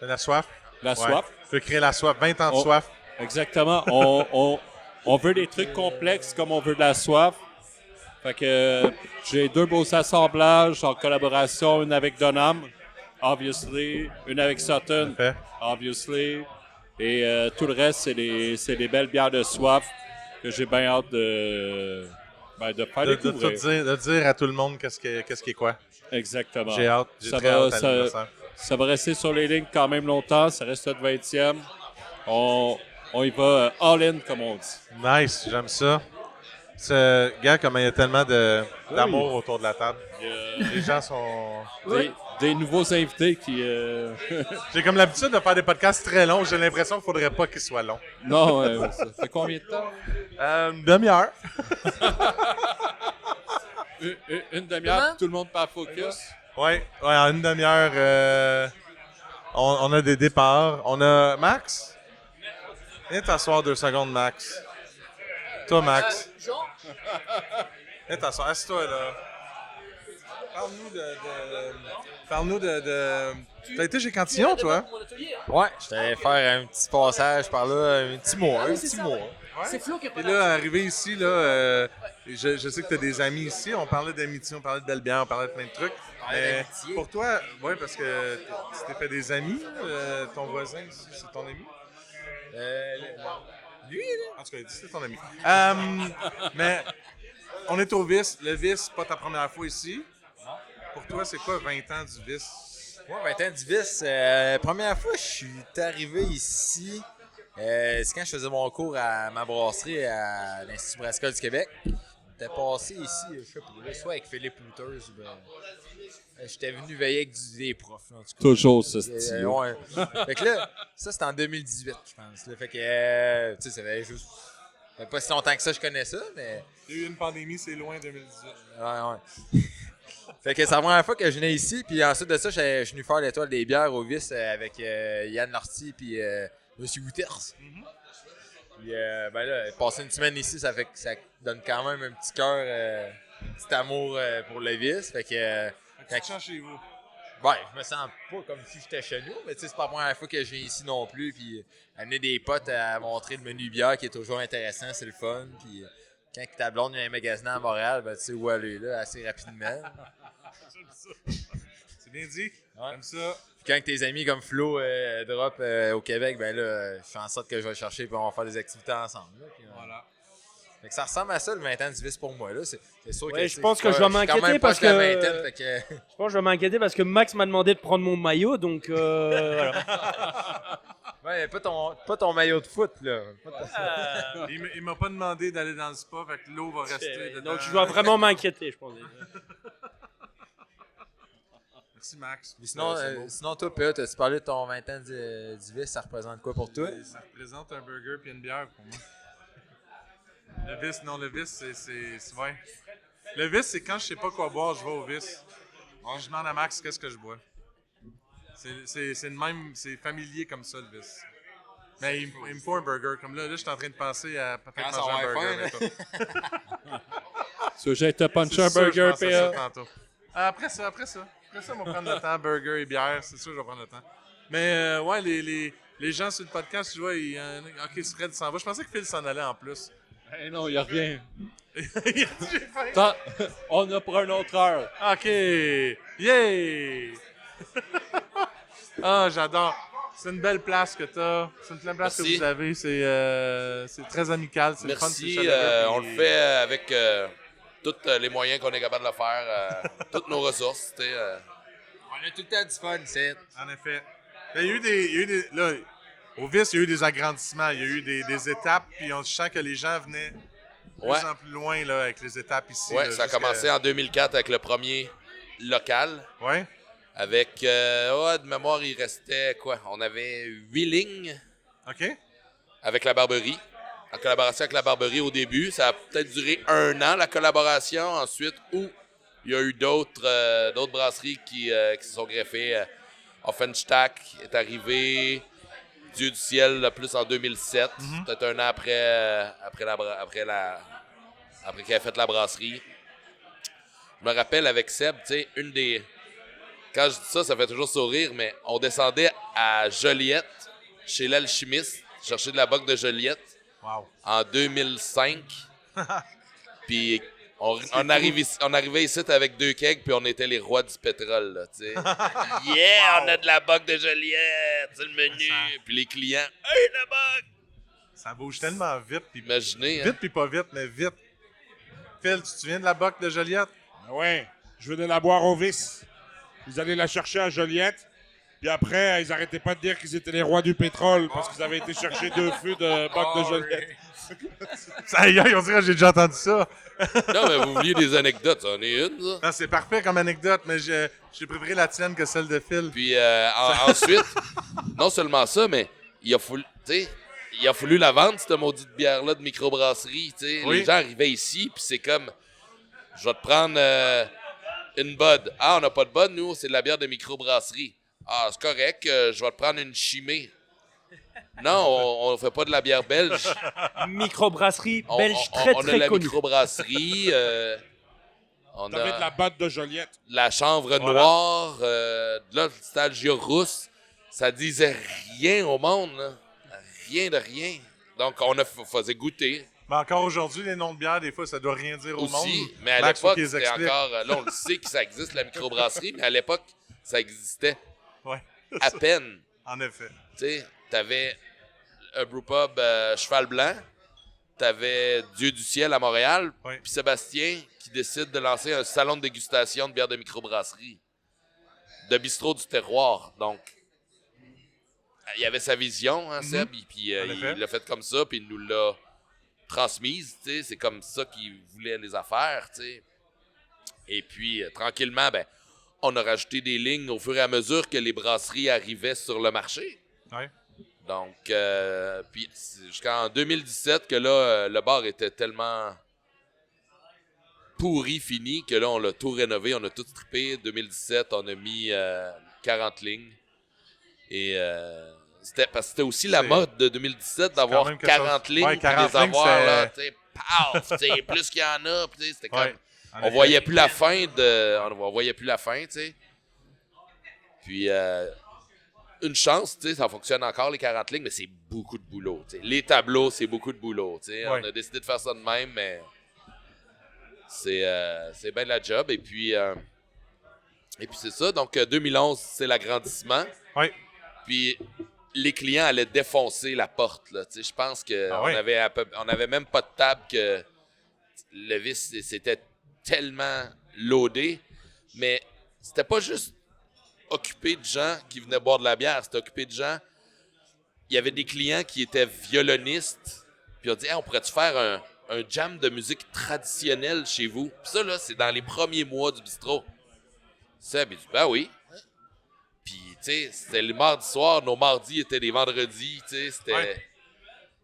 De la soif. La soif. Tu veux créer la soif, 20 ans de soif. Exactement. On veut des trucs complexes comme on veut de la soif. Fait que j'ai 2 beaux assemblages en collaboration, une avec Donham, obviously, une avec Sutton, obviously. Et tout le reste, c'est des belles bières de soif que j'ai bien hâte de faire découvrir. De dire à tout le monde qu'est-ce qui est quoi. Exactement. J'ai hâte. J'ai très hâte à l'anniversaire. Ça va rester sur les lignes quand même longtemps. Ça reste notre 20e. On y va all-in, comme on dit. Nice, j'aime ça. Gars, comment il y a tellement d'amour autour de la table. Les gens sont... Des nouveaux invités qui... J'ai comme l'habitude de faire des podcasts très longs. J'ai l'impression qu'il faudrait pas qu'ils soient longs. Non, ça fait combien de temps? Une demi-heure. Une demi-heure, tout le monde part focus. Ouais, en une demi-heure, on a des départs. On a Max. Viens t'asseoir 2 secondes, Max. Toi, Max. Viens t'asseoir. Assieds-toi, là. Parle-nous de... T'as été chez Cantillon, toi? Ouais, j'étais allé faire un petit passage par là, un petit mois. C'est Flo qui a Et là, arrivé ici, là, je sais que tu as des amis ici. On parlait d'amitié, on parlait de belle bière, on parlait de plein de trucs. Mais pour toi, ouais, parce que tu t'es fait des amis, ton voisin ici, c'est ton ami? Lui, là? En tout cas, il dit que c'est ton ami. Mais on est au Vice. Le Vice, pas ta première fois ici. Pour toi, c'est quoi 20 ans du Vice? Moi, 20 ans du Vice, première fois je suis arrivé ici, c'est quand je faisais mon cours à ma brasserie à l'Institut brassicole du Québec. J'étais passé ici, je sais pas, soit avec Philippe Louters, j'étais venu veiller avec des profs. Là, en tout cas. Toujours ce style. Ouais. Fait que là, ça c'était en 2018, je pense. Là. Fait que, tu sais, ça fait juste... Ça fait pas si longtemps que ça je connais ça, mais... Il y a eu une pandémie, c'est loin 2018. Ouais. Fait que c'est la première fois que je venais ici, puis ensuite de ça, je suis venu faire l'étoile des bières au Vice avec Yann Lortie puis Monsieur Wouters. Puis ben là, passer une semaine ici, ça fait que ça donne quand même un petit cœur, un petit amour pour le Vice. Fait que Tu te sens chez vous? ben, je me sens pas comme si j'étais chez nous, mais tu sais, c'est pas la première fois que je viens ici non plus. Puis amener des potes à montrer le menu bière qui est toujours intéressant, c'est le fun. Puis quand ta blonde vient magasiner à Montréal, ben tu sais où aller là assez rapidement. C'est bien dit. Ouais. Comme ça. Puis quand tes amis comme Flo drop au Québec, ben là, je fais en sorte que je vais le chercher et on va faire des activités ensemble. Là, puis, Voilà. Fait que ça ressemble à ça, le 20 ans du Vice pour moi. Là. C'est sûr Ouais, que je pense que je vais m'inquiéter parce que... fait que... Je pense que je vais m'inquiéter parce que Max m'a demandé de prendre mon maillot, donc voilà. Ouais, pas ton maillot de foot, là. Il m'a pas demandé d'aller dans le spa, fait que l'eau va rester dedans. Donc je dois vraiment m'inquiéter, je pense. Merci, Max. Mais sinon, toi, PA, t'as-tu parlé de ton 20 ans du Vice, ça représente quoi pour toi? Ça représente un burger puis une bière pour moi. Le Vice, c'est ouais. Le Vice, c'est quand je sais pas quoi boire, je vais au Vice. Alors, je demande à Max qu'est-ce que je bois. C'est le même, c'est familier comme ça, le Vice. Mais il me faut un burger. Comme là, je suis en train de penser à peut-être manger un burger. Tu veux que j'aille te puncher un burger, PA? Après ça, on va prendre le temps, burger et bière, c'est sûr que je vais prendre le temps. Mais ouais, les gens sur le podcast, tu vois, ok, Fred s'en va. Je pensais que Phil s'en allait en plus. Eh non, il revient. Il a dit, j'ai faim. Attends, on a pour une autre heure. Ok, yay! Ah, j'adore. C'est une belle place que t'as. C'est une belle place Merci. que vous avez. C'est très amical. C'est le fun, c'est Merci. chaleureux, On puis- le fait avec tous les moyens qu'on est capable de le faire, toutes nos ressources. Tu sais, On a tout le temps du fun, c'est. En effet. Il y a eu des là, au Vice, il y a eu des agrandissements, il y a eu des étapes, puis on sent que les gens venaient de Ouais. plus en plus loin là, avec les étapes ici. ouais, là, ça a jusqu'à- commencé en 2004 avec le premier local. Ouais. Avec, de mémoire, il restait quoi? On avait 8 lignes OK. avec la Barberie. En collaboration avec la Barberie au début. Ça a peut-être duré 1 an, la collaboration. Ensuite, où il y a eu d'autres brasseries qui se sont greffées. Offenstack est arrivé. Dieu du ciel, là, plus en 2007. Peut-être 1 an après qu'il ait fait la brasserie. Je me rappelle avec Seb, tu sais, quand je dis ça, ça fait toujours sourire, mais on descendait à Joliette, chez l'alchimiste, chercher de la boque de Joliette. Wow. En 2005. Puis on arrivait ici avec 2 kegs, puis on était les rois du pétrole, là, tu sais. Yeah, on a de la boque de Joliette, c'est le menu. Puis les clients, hey, la boque! Ça bouge tellement vite. Puis Imaginez, hein? vite, puis pas vite, mais vite. Phil, tu te souviens de la boque de Joliette? Ouais, je venais la boire au Vice. Vous allez la chercher à Joliette. Puis après, ils arrêtaient pas de dire qu'ils étaient les rois du pétrole parce qu'ils avaient été chercher 2 fûts de bac de Joliette. Ça y est, on dirait que j'ai déjà entendu ça. Non, mais vous vouliez des anecdotes, c'en est une, ça. Non, c'est parfait comme anecdote, mais j'ai préféré la tienne que celle de Phil. Puis ensuite, non seulement ça, mais il a fallu la vendre, cette maudite bière-là de microbrasserie. Oui. Les gens arrivaient ici, puis c'est comme, je vais te prendre une Bud. Ah, on n'a pas de Bud, nous, c'est de la bière de microbrasserie. Ah, c'est correct, je vais te prendre une Chimée. Non, on ne fait pas de la bière belge. Microbrasserie belge très on très a la connue. microbrasserie. On T'avais de la botte de Joliette. La chanvre noire, de la nostalgia rousse. Ça disait rien au monde, là. Rien de rien. Donc, on faisait goûter. Mais encore aujourd'hui, les noms de bière, des fois, ça doit rien dire au monde. Aussi, mais à Max, faut l'époque, qu'ils c'était expliquent. encore... Là, on le sait que ça existe, la microbrasserie, mais à l'époque, ça existait Ouais. à peine. En effet. Tu sais, t'avais un brewpub Cheval Blanc, t'avais Dieu du ciel à Montréal, Ouais. puis Sébastien qui décide de lancer un salon de dégustation de bière de microbrasserie, de bistrot du terroir. Donc, il avait sa vision, hein, Seb, puis En effet. il l'a fait comme ça, puis il nous l'a transmise, tu sais. C'est comme ça qu'il voulait les affaires, tu sais. Et puis, tranquillement, ben, on a rajouté des lignes au fur et à mesure que les brasseries arrivaient sur le marché. Ouais. Donc, puis c'est jusqu'en 2017 que là, le bar était tellement pourri, fini, que là, on l'a tout rénové, on a tout trippé. 2017, on a mis 40 lignes. Et parce que c'était aussi la mode de 2017 d'avoir quand même quelque 40 chose. lignes, Ouais, puis 40 les avoir, lignes, là, tu sais, paf, tu sais, plus qu'il y en a, puis tu sais, c'était comme... Ouais, en On effet. voyait plus la fin on voyait plus la fin, tu sais. Puis, une chance, tu sais, ça fonctionne encore, les 40 lignes, mais c'est beaucoup de boulot, tu sais. Les tableaux, c'est beaucoup de boulot, tu sais. Ouais. On a décidé de faire ça de même, mais c'est bien la job. Et puis c'est ça. Donc, 2011, c'est l'agrandissement. Oui. Puis, les clients allaient défoncer la porte, là. Tu sais, je pense qu'on on avait même pas de table que le vice, c'était tellement loadé. Mais c'était pas juste occupé de gens qui venaient boire de la bière. C'était occupé de gens... Il y avait des clients qui étaient violonistes. Puis on dit, hey, on pourrait-tu faire un jam de musique traditionnelle chez vous? Puis ça, là, c'est dans les premiers mois du bistrot. Seb, il dit, ben oui. Puis, tu sais, c'était le mardi soir. Nos mardis étaient des vendredis, tu sais, c'était... Ouais.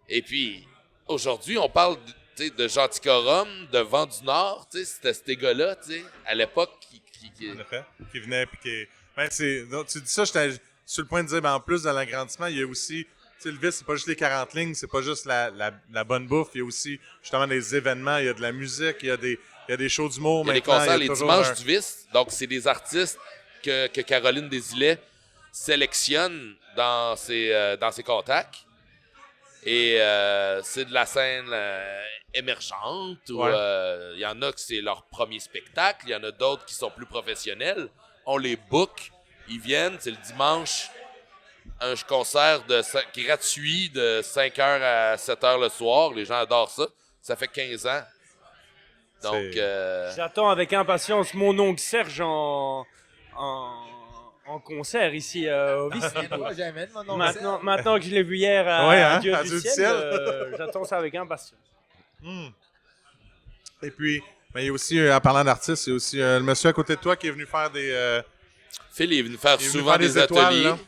Et puis, aujourd'hui, on parle de Genticorum, de Vent du Nord, tu sais, c'était ces gars-là, tu sais, à l'époque, qui... En effet. Qui venait, puis qui... Ben, donc, tu dis ça, j'étais sur le point de dire, ben, en plus de l'agrandissement, il y a aussi... Tu sais, le vice, c'est pas juste les 40 lignes, c'est pas juste la bonne bouffe, il y a aussi, justement, des événements, il y a de la musique, il y a des shows d'humour. Il y a des maintenant, concerts il y a les toujours dimanches du vice. Donc, c'est des artistes que Caroline Desilets sélectionne dans ses contacts. Et c'est de la scène émergente. Il y en a que c'est leur premier spectacle. Il y en a d'autres qui sont plus professionnels. On les book. Ils viennent. C'est le dimanche. Un concert gratuit de 5h à 7h le soir. Les gens adorent ça. Ça fait 15 ans. Donc, J'attends avec impatience mon oncle Serge en concert ici au Vice. Maintenant que je l'ai vu hier à Dieu du ciel, j'attends ça avec impatience. Et puis, ben, il y a aussi, en parlant d'artistes, il y a aussi le monsieur à côté de toi qui est venu faire des... Phil est venu faire il est venu souvent faire des étoiles, ateliers. là.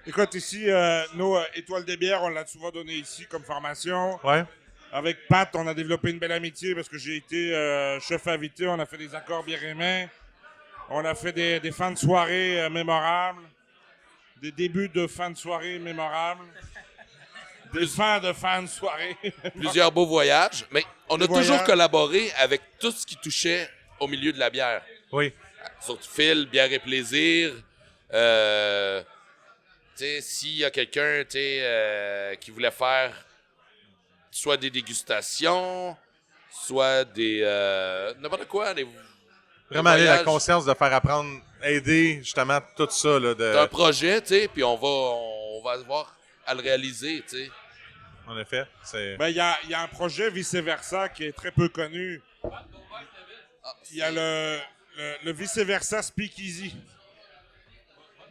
Écoute, ici, nos étoiles des bières, on l'a souvent donné ici comme formation. Ouais. Avec Pat, on a développé une belle amitié parce que j'ai été chef invité. On a fait des accords bière et main. On a fait des fins de soirée mémorables. Des débuts de fins de soirée mémorables. Des fins de soirée. Plusieurs beaux voyages. Mais on a toujours collaboré avec tout ce qui touchait au milieu de la bière. Oui. Surtout Phil, Bière et Plaisir. S'il y a quelqu'un qui voulait faire soit des dégustations, soit des... n'importe quoi, Vraiment aller la conscience de faire apprendre, aider justement tout ça. Là, C'est un projet, tu sais, puis on va avoir à le réaliser, tu sais. En effet, c'est... Ben, il y a un projet vice-versa qui est très peu connu. Il y a le vice-versa Speakeasy.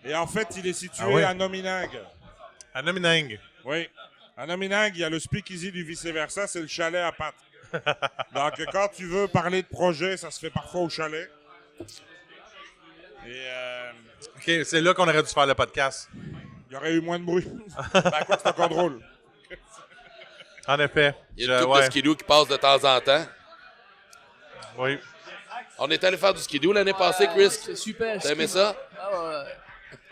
Et en fait, il est situé Ah ouais? à Nominang. À Nominang. Oui. À Nominang, il y a le speakeasy du vice-versa, c'est le chalet à Pat. Donc, quand tu veux parler de projet, ça se fait parfois au chalet. Et OK, c'est là qu'on aurait dû faire le podcast. il y aurait eu moins de bruit. Ben, quoi, c'est encore drôle. En effet. Il y a une couple de skidoo qui passe de temps en temps. Oui. On est allé faire du skidoo l'année passée, Chris. C'est super. T'as aimé ça? Ah ouais.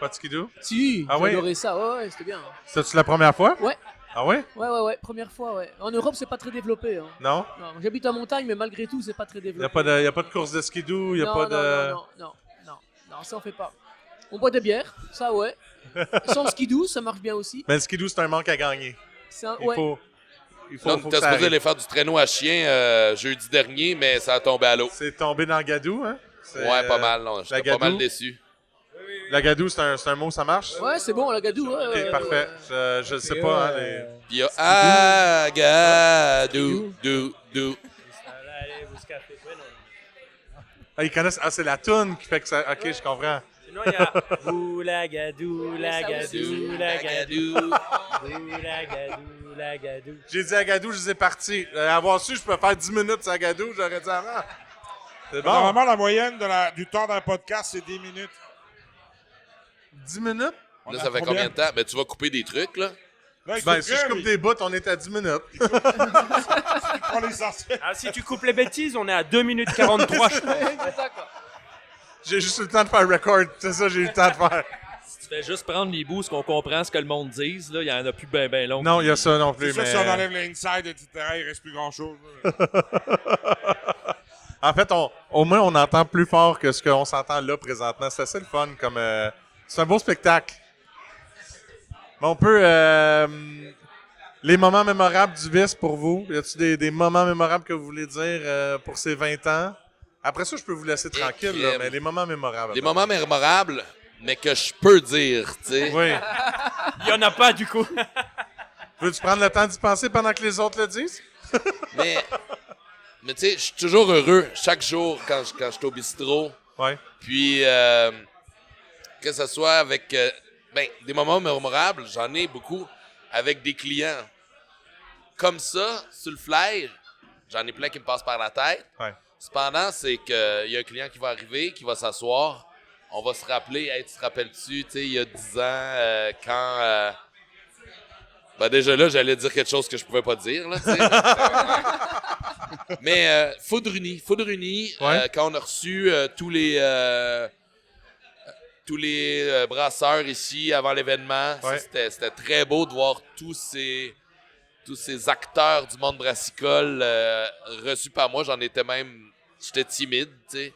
Pas de skidoo? Si, Ah j'ai ouais? adoré ça. Ouais, c'était bien. C'était-tu la première fois? Ouais. Ah ouais? Ouais. Première fois, ouais. En Europe, c'est pas très développé. Hein. Non? Non, j'habite en montagne, mais malgré tout, c'est pas très Il n'y développé. a pas de course de skidoo, il n'y a non, pas de... Non, ça on fait pas. On boit des bières, ça ouais. Sans skidoo, ça marche bien aussi. Mais le skidoo, c'est un manque à gagner. C'est un... Il ouais. faut Là, on que était ça supposé arrive. aller faire du traîneau à chien jeudi dernier, mais ça a tombé à l'eau. C'est tombé dans le gadou, hein? Ouais, pas mal. Non, j'étais pas mal déçu. La gadou, c'est un mot, ça marche? Ouais, c'est bon, la gadou. Ouais, OK, parfait. Je ne sais pas. Hein, les... Puis il y a Agadou, dou. Allez, vous scapez. Ouais, non. Ah, ils connaissent... Ah, c'est la toune qui fait que ça... OK, je comprends. Sinon, il y a Oulagadou, lagadou, lagadou, lagadou. J'ai dit à gadou, je les ai partis. Avoir su, je peux faire 10 minutes à gadou, j'aurais dit avant. C'est bon. Normalement, la moyenne du temps d'un podcast, c'est 10 minutes. 10 minutes? Là, ça fait combien de temps? Ben, tu vas couper des trucs, là? Là, Ben, si je coupe des bouts, on est à 10 minutes. prend l'essentiel. Ah, si tu coupes les bêtises, on est à 2 minutes 43. J'ai juste eu le temps de faire record. C'est ça, j'ai eu le temps de faire. Si tu fais juste prendre les bouts, ce qu'on comprend, ce que le monde dise, là, il y en a plus ben long. Non, il y a ça non plus. C'est sûr, mais... si on enlève l'inside, etc., il reste plus grand-chose. En fait, au moins, on entend plus fort que ce qu'on s'entend là présentement. C'est assez le fun. Comme, c'est un beau spectacle. Mais on peut... les moments mémorables du vice pour vous. Y a-t-il des moments mémorables que vous voulez dire pour ces 20 ans? Après ça, je peux vous laisser tranquille, là, mais les moments mémorables. Les moments mémorables, mais que je peux dire, tu sais. Oui. Il y en a pas, du coup. Veux-tu prendre le temps d'y penser pendant que les autres le disent? Mais tu sais, je suis toujours heureux chaque jour quand je suis au bistrot. Ouais. Puis, que ce soit avec des moments mémorables, j'en ai beaucoup avec des clients. Comme ça, sur le fly, j'en ai plein qui me passent par la tête. Ouais. Cependant, c'est qu'il y a un client qui va arriver, qui va s'asseoir. On va se rappeler, hey, tu te rappelles-tu, tu sais, il y a 10 ans, quand... Ben déjà là, j'allais dire quelque chose que je pouvais pas dire, là, tu sais. Mais Foudruni, ouais. quand on a reçu tous les brasseurs ici avant l'événement, ouais. c'était très beau de voir tous ces acteurs du monde brassicole reçus par moi. J'étais timide, tu sais.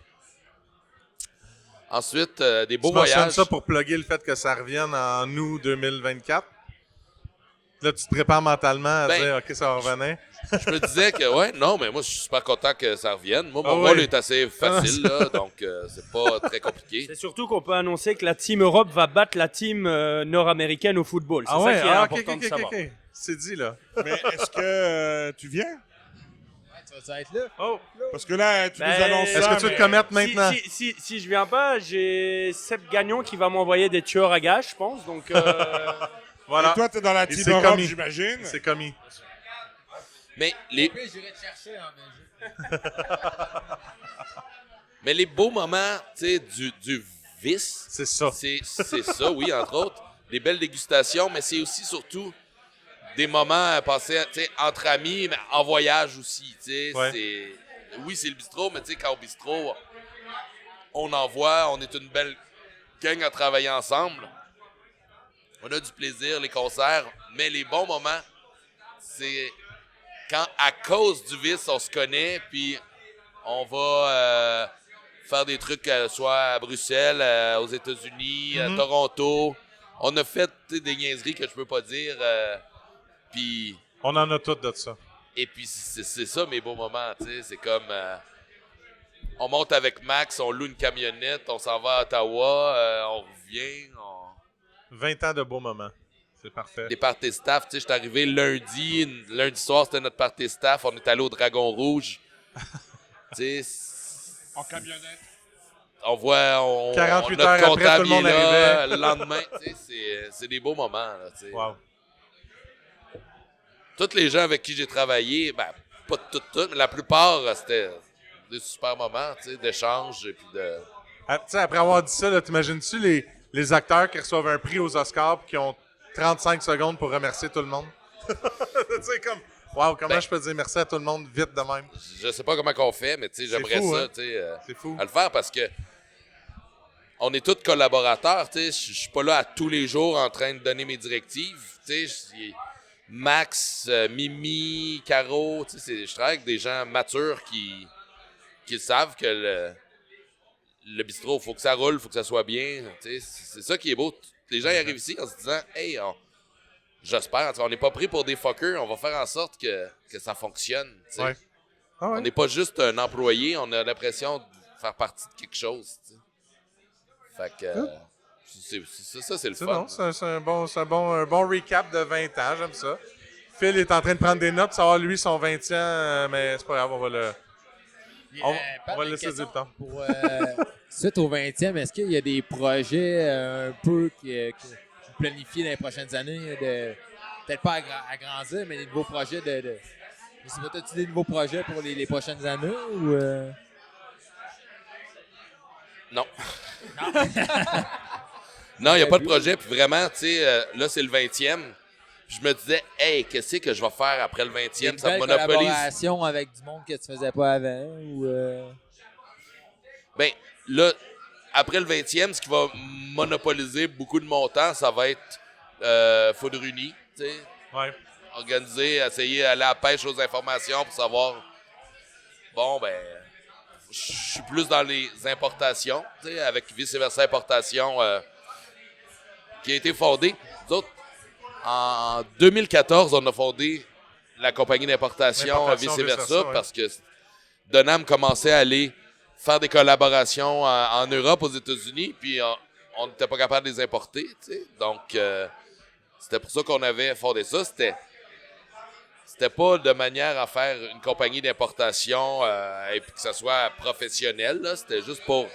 Ensuite, des beaux Tu mentionnes voyages. ça pour plugger le fait que ça revienne en août 2024? Là, tu te prépares mentalement à dire « OK, ça va revenir ». Je me disais que, mais moi, je suis super content que ça revienne. Moi, mon Ah rôle oui. est assez facile, là, donc c'est pas très compliqué. C'est surtout qu'on peut annoncer que la Team Europe va battre la Team nord-américaine au football. C'est ça qui est important de savoir. OK. C'est dit, là. Mais est-ce que tu viens? Tu vas être là. Oh. Parce que là, tu nous annonces ça. Est-ce que tu veux te commettre maintenant? Si je viens pas, j'ai Seb Gagnon qui va m'envoyer des tueurs à gages, je pense. Donc, voilà. Et toi, t'es dans la Et Team c'est Europe, commis. j'imagine. C'est commis. Mais les... J'irai te chercher en Belgique. Mais les beaux moments, tu sais, du vice. C'est ça. C'est ça, oui, entre autres. Des belles dégustations, mais c'est aussi surtout des moments passés, tu sais, entre amis, mais en voyage aussi, tu sais. Ouais. Oui, c'est le bistrot, mais tu sais, quand au bistrot, on envoie, on est une belle gang à travailler ensemble. On a du plaisir, les concerts, mais les bons moments, c'est quand, à cause du vice, on se connaît, puis on va faire des trucs soit à Bruxelles, aux États-Unis, à Toronto. On a fait des niaiseries que je peux pas dire. Puis on en a toutes de ça. Et puis c'est ça mes beaux moments, tu sais, c'est comme on monte avec Max, on loue une camionnette, on s'en va à Ottawa, on revient, 20 ans de beaux moments. C'est parfait. Des parties staff, tu sais, j'étais arrivé lundi soir, c'était notre party staff, on est allé au Dragon Rouge. Tu sais, en camionnette. On voit, 48 notre heures après, comptable tout le monde est là, arrivait. le lendemain. Tu sais, c'est des beaux moments. Là, tu sais. Wow. Tous les gens avec qui j'ai travaillé, ben, pas toutes, mais la plupart, c'était des super moments, tu sais, d'échange et puis de... Ah, tu sais, après avoir dit ça, là, t'imagines-tu les acteurs qui reçoivent un prix aux Oscars et qui ont 35 secondes pour remercier tout le monde? Tu sais, comme, wow, comment je peux dire merci à tout le monde vite de même? Je sais pas comment qu'on fait, mais tu sais, j'aimerais fou, ça, hein? tu sais, C'est fou. à le faire parce que on est tous collaborateurs, tu sais, je suis pas là à tous les jours en train de donner mes directives, tu sais, Max, Mimi, Caro, tu sais, je travaille avec des gens matures qui savent que le bistrot, il faut que ça roule, il faut que ça soit bien. C'est ça qui est beau. Les gens y arrivent ici en se disant « Hey, j'espère, on n'est pas pris pour des fuckers, on va faire en sorte que ça fonctionne. Ouais. Ah ouais. On n'est pas juste un employé, on a l'impression de faire partie de quelque chose. T'sais. Fait que ça, c'est le fun. Bon, c'est un bon recap de 20 ans, j'aime ça. Phil est en train de prendre des notes, savoir lui son 20e, mais c'est pas grave, on va le laisser dire le temps. Pour, suite au 20e, est-ce qu'il y a des projets un peu que vous planifiez dans les prochaines années, peut-être pas agrandir, mais des nouveaux projets je sais pas, as-tu des nouveaux projets pour les prochaines années ou Non. Non, il n'y a pas de projet. Puis vraiment, tu sais, là, c'est le 20e. Je me disais, hey, qu'est-ce que je vais faire après le 20e? Ça me monopolise. Collaboration avec du monde que tu faisais pas avant ou Ben, là, après le 20e, ce qui va monopoliser beaucoup de mon temps, ça va être Foudruni, tu sais. Ouais. Organiser, essayer d'aller à la pêche aux informations pour savoir, bon, ben, je suis plus dans les importations, tu sais, avec Vice Versa Importation qui a été fondée. Nous autres, en 2014, on a fondé la compagnie d'importation Vice Versa parce que Donham commençait à aller faire des collaborations en Europe, aux États-Unis, puis on n'était pas capable de les importer, tu sais. Donc, c'était pour ça qu'on avait fondé ça. C'était pas de manière à faire une compagnie d'importation et puis que ça soit professionnel, là. C'était juste pour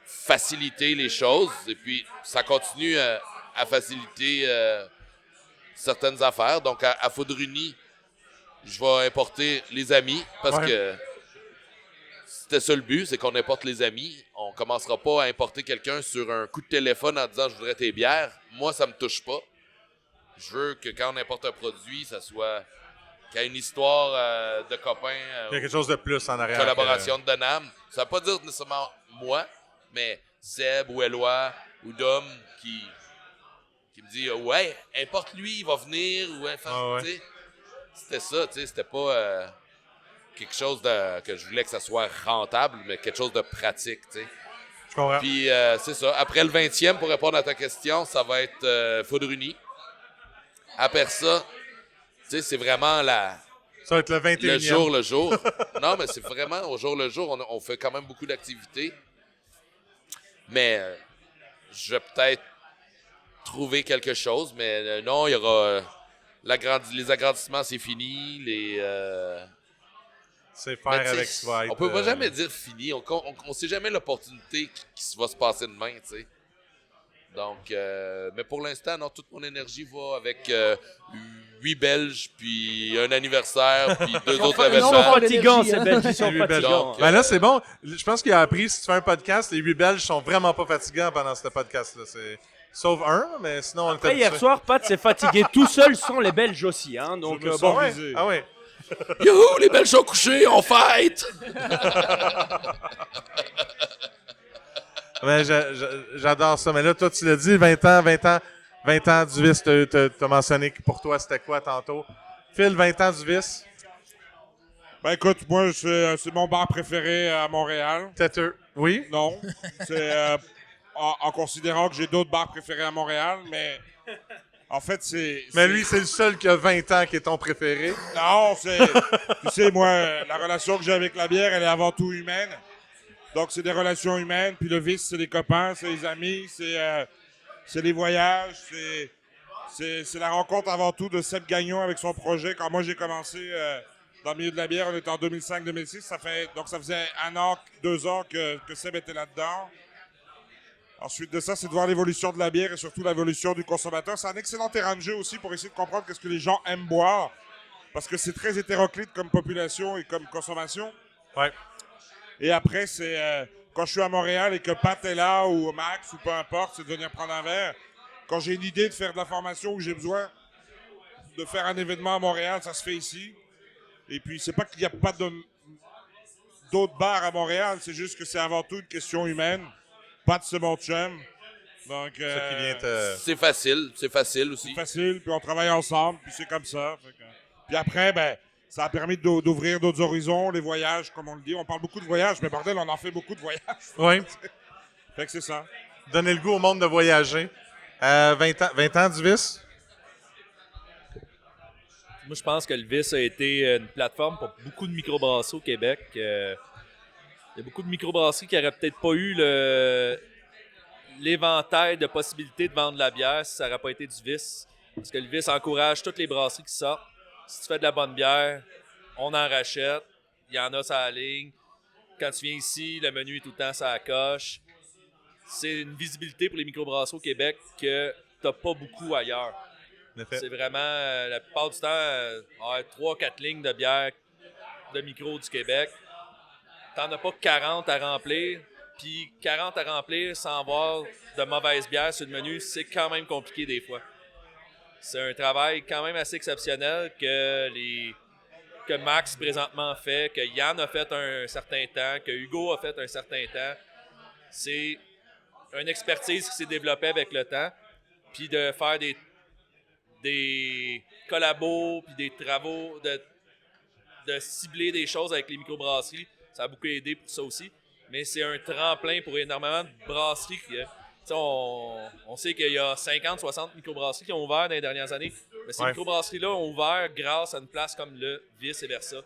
faciliter les choses. Et puis, ça continue à faciliter certaines affaires. Donc, à Foudruni, je vais importer les amis parce que c'était ça le but, c'est qu'on importe les amis. On commencera pas à importer quelqu'un sur un coup de téléphone en disant « Je voudrais tes bières ». Moi, ça me touche pas. Je veux que quand on importe un produit, ça soit... qu'il y ait une histoire de copains. Il y a quelque chose de plus en arrière. Collaboration de Donham. Ça veut pas dire nécessairement moi, mais Seb ou Éloi ou Dom qui me dit ouais, importe-lui, il va venir. Ouais. C'était ça, tu sais, c'était pas quelque chose que je voulais que ça soit rentable, mais quelque chose de pratique, tu sais. Je comprends. Puis c'est ça. Après le 20e, pour répondre à ta question, ça va être Foudruni. Après ça, tu sais, c'est vraiment ça va être le 21e. le jour. Non, mais c'est vraiment au jour le jour. On fait quand même beaucoup d'activités. Mais je vais peut-être trouver quelque chose. Mais non, il y aura... les agrandissements, c'est fini. C'est faire avec ce qui va être... On peut pas jamais dire fini. On sait jamais l'opportunité qui va se passer demain, tu sais. Donc, mais pour l'instant, non, toute mon énergie va avec 8 Belges, puis un anniversaire, puis 2 autres événements. Ils sont fatigants, ces Belges, ils sont fatigants. Ben là, c'est bon. Je pense qu'il a appris, si tu fais un podcast, les 8 Belges sont vraiment pas fatigants pendant ce podcast-là. Sauf un, mais sinon, on était hier soir, Pat s'est fatigué tout seul sans les Belges aussi. Hein, donc, bon. Ah ouais. Youhou, les Belges sont couchés, on fight! Mais j'adore ça. Mais là, toi, tu l'as dit, 20 ans du vice, t'as mentionné que pour toi, c'était quoi tantôt? Phil, 20 ans du vice? Ben écoute, moi, c'est mon bar préféré à Montréal. Têteux. Oui? Non. C'est en considérant que j'ai d'autres bars préférés à Montréal, mais en fait, Mais lui, c'est le seul qui a 20 ans qui est ton préféré. Non, tu sais, moi, la relation que j'ai avec la bière, elle est avant tout humaine. Donc, c'est des relations humaines. Puis le vice, c'est les copains, c'est les amis, c'est les voyages. C'est la rencontre avant tout de Seb Gagnon avec son projet. Quand moi, j'ai commencé dans le milieu de la bière. On était en 2005-2006. Donc ça faisait 1 an, 2 ans que Seb était là-dedans. Ensuite de ça, c'est de voir l'évolution de la bière et surtout l'évolution du consommateur. C'est un excellent terrain de jeu aussi pour essayer de comprendre qu'est-ce que les gens aiment boire. Parce que c'est très hétéroclite comme population et comme consommation. Ouais. Et après, c'est quand je suis à Montréal et que Pat est là ou Max ou peu importe, c'est de venir prendre un verre. Quand j'ai une idée de faire de la formation ou j'ai besoin de faire un événement à Montréal, ça se fait ici. Et puis, c'est pas qu'il n'y a pas d'autres bars à Montréal, c'est juste que c'est avant tout une question humaine. Pat, c'est mon chum. Donc, c'est facile aussi. C'est facile, puis on travaille ensemble, puis c'est comme ça. Puis après, ben, ça a permis d'ouvrir d'autres horizons, les voyages, comme on le dit. On parle beaucoup de voyages, mais bordel, on en fait beaucoup de voyages. Oui. Fait que c'est ça. Donner le goût au monde de voyager. 20 ans du vice? Moi, je pense que le VIS a été une plateforme pour beaucoup de microbrasseries au Québec. Il y a beaucoup de microbrasseries qui n'auraient peut-être pas eu l'éventail de possibilités de vendre de la bière si ça n'aurait pas été du VIS. Parce que le VIS encourage toutes les brasseries qui sortent. Si tu fais de la bonne bière, on en rachète. Il y en a sur la ligne. Quand tu viens ici, le menu est tout le temps sur la coche. C'est une visibilité pour les microbrasseries au Québec que tu n'as pas beaucoup ailleurs. C'est vraiment, la plupart du temps, 3-4 lignes de bière de micro du Québec. T'en as pas 40 à remplir. Puis 40 à remplir sans avoir de mauvaise bière sur le menu, c'est quand même compliqué des fois. C'est un travail quand même assez exceptionnel que Max présentement fait, que Yann a fait un certain temps, que Hugo a fait un certain temps. C'est une expertise qui s'est développée avec le temps. Puis de faire des collabos, puis des travaux, de cibler des choses avec les microbrasseries, ça a beaucoup aidé pour ça aussi. Mais c'est un tremplin pour énormément de brasseries. On sait qu'il y a 50-60 microbrasseries qui ont ouvert dans les dernières années. Mais ces microbrasseries-là ont ouvert grâce à une place comme le vice et versa.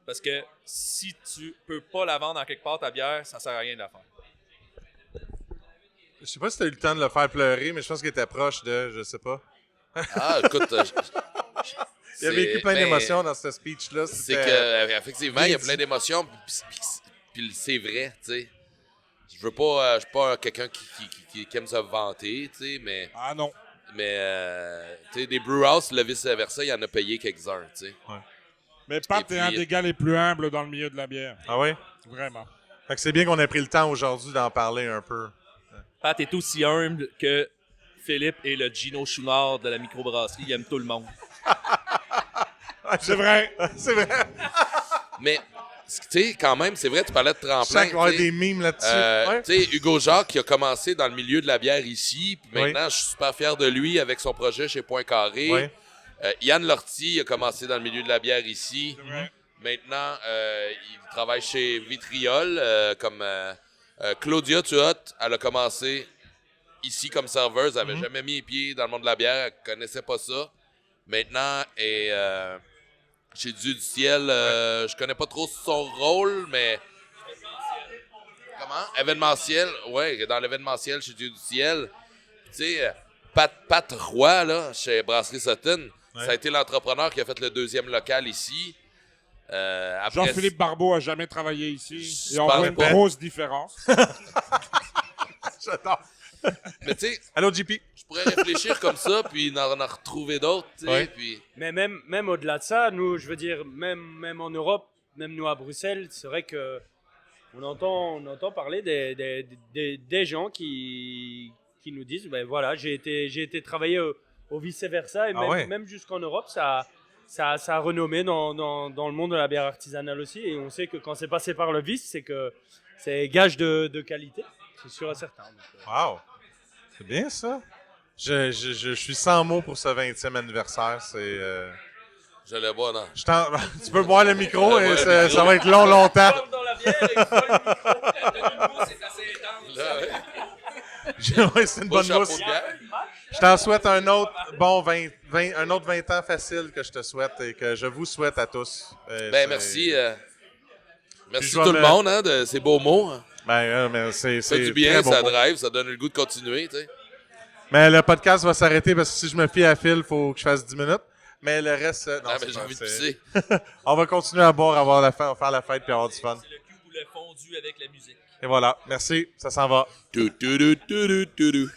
Parce que si tu peux pas la vendre en quelque part, ta bière, ça sert à rien de la faire. Je sais pas si tu as eu le temps de le faire pleurer, mais je pense qu'il était proche de, je sais pas. Ah, écoute, il a vécu plein d'émotions dans ce speech-là. C'est que, effectivement, il y a plein d'émotions, puis c'est vrai, tu sais. Je suis pas quelqu'un qui aime se vanter, tu sais, mais... Ah non. Mais, tu sais, des brewhouse, le vice-versa, il y en a payé quelques-uns, tu sais. Ouais. Mais Pat est un des gars les plus humbles dans le milieu de la bière. Ah oui? Vraiment. Fait que c'est bien qu'on ait pris le temps aujourd'hui d'en parler un peu. Pat est aussi humble que Philippe et le Gino Chouinard de la microbrasserie. Il aime tout le monde. C'est vrai. C'est vrai. Mais, tu sais, quand même, c'est vrai, tu parlais de tremplin. Je sens qu'il y a des mimes là-dessus. Tu sais, Hugo Jacques, qui a commencé dans le milieu de la bière ici, puis maintenant, je suis super fier de lui avec son projet chez Point Carré. Oui. Yann Lortie a commencé dans le milieu de la bière ici. Maintenant, il travaille chez Vitriol, comme Claudia Tuot. Elle a commencé ici comme serveuse. Elle n'avait jamais mis les pieds dans le monde de la bière. Elle ne connaissait pas ça. Maintenant, elle est chez Dieu du ciel. Je connais pas trop son rôle, mais... Comment? Événementiel. Oui, dans l'événementiel chez Dieu du ciel. Tu sais, Pat Roy, là, chez Brasserie Sutton, ça a été l'entrepreneur qui a fait le 2e local ici. Jean-Philippe Barbeau a jamais travaillé ici. Et on pense voit une pas. grosse différence. J'adore. Mais tu sais, allô, JP. Je pourrais réfléchir comme ça, puis en retrouver d'autres, tu sais. Puis... Mais même au-delà de ça, nous, je veux dire, même en Europe, même nous à Bruxelles, c'est vrai que on entend parler des gens qui nous disent, ben voilà, j'ai été travailler au vice-versa, et même jusqu'en Europe, ça a renommé dans le monde de la bière artisanale aussi. Et on sait que quand c'est passé par le vice, c'est que c'est gage de qualité, c'est sûr et certain. Wow! C'est bien ça. Je suis sans mots pour ce 20e anniversaire. C'est. Je le bois, non. Tu peux boire le micro et ça va être longtemps. Dans la bière et le mousse est assez intense. Ouais, c'est une bonne mousse. Je t'en souhaite un autre 20 ans facile que je te souhaite et que je vous souhaite à tous. Merci. Merci tout le monde de ces beaux mots. Mais c'est du bien, très ça bon drive, ça donne le goût de continuer, tu sais. Mais le podcast va s'arrêter parce que si je me fie à Phil, il faut que je fasse 10 minutes. Mais le reste, non, Ah, c'est ben, j'ai pas- envie de c'est- pisser. On va continuer à boire, faire la fête puis avoir du fun. C'est le cube ou le fondu avec la musique. Et voilà. Merci. Ça s'en va. Tu, tu, tu, tu, tu, tu, tu.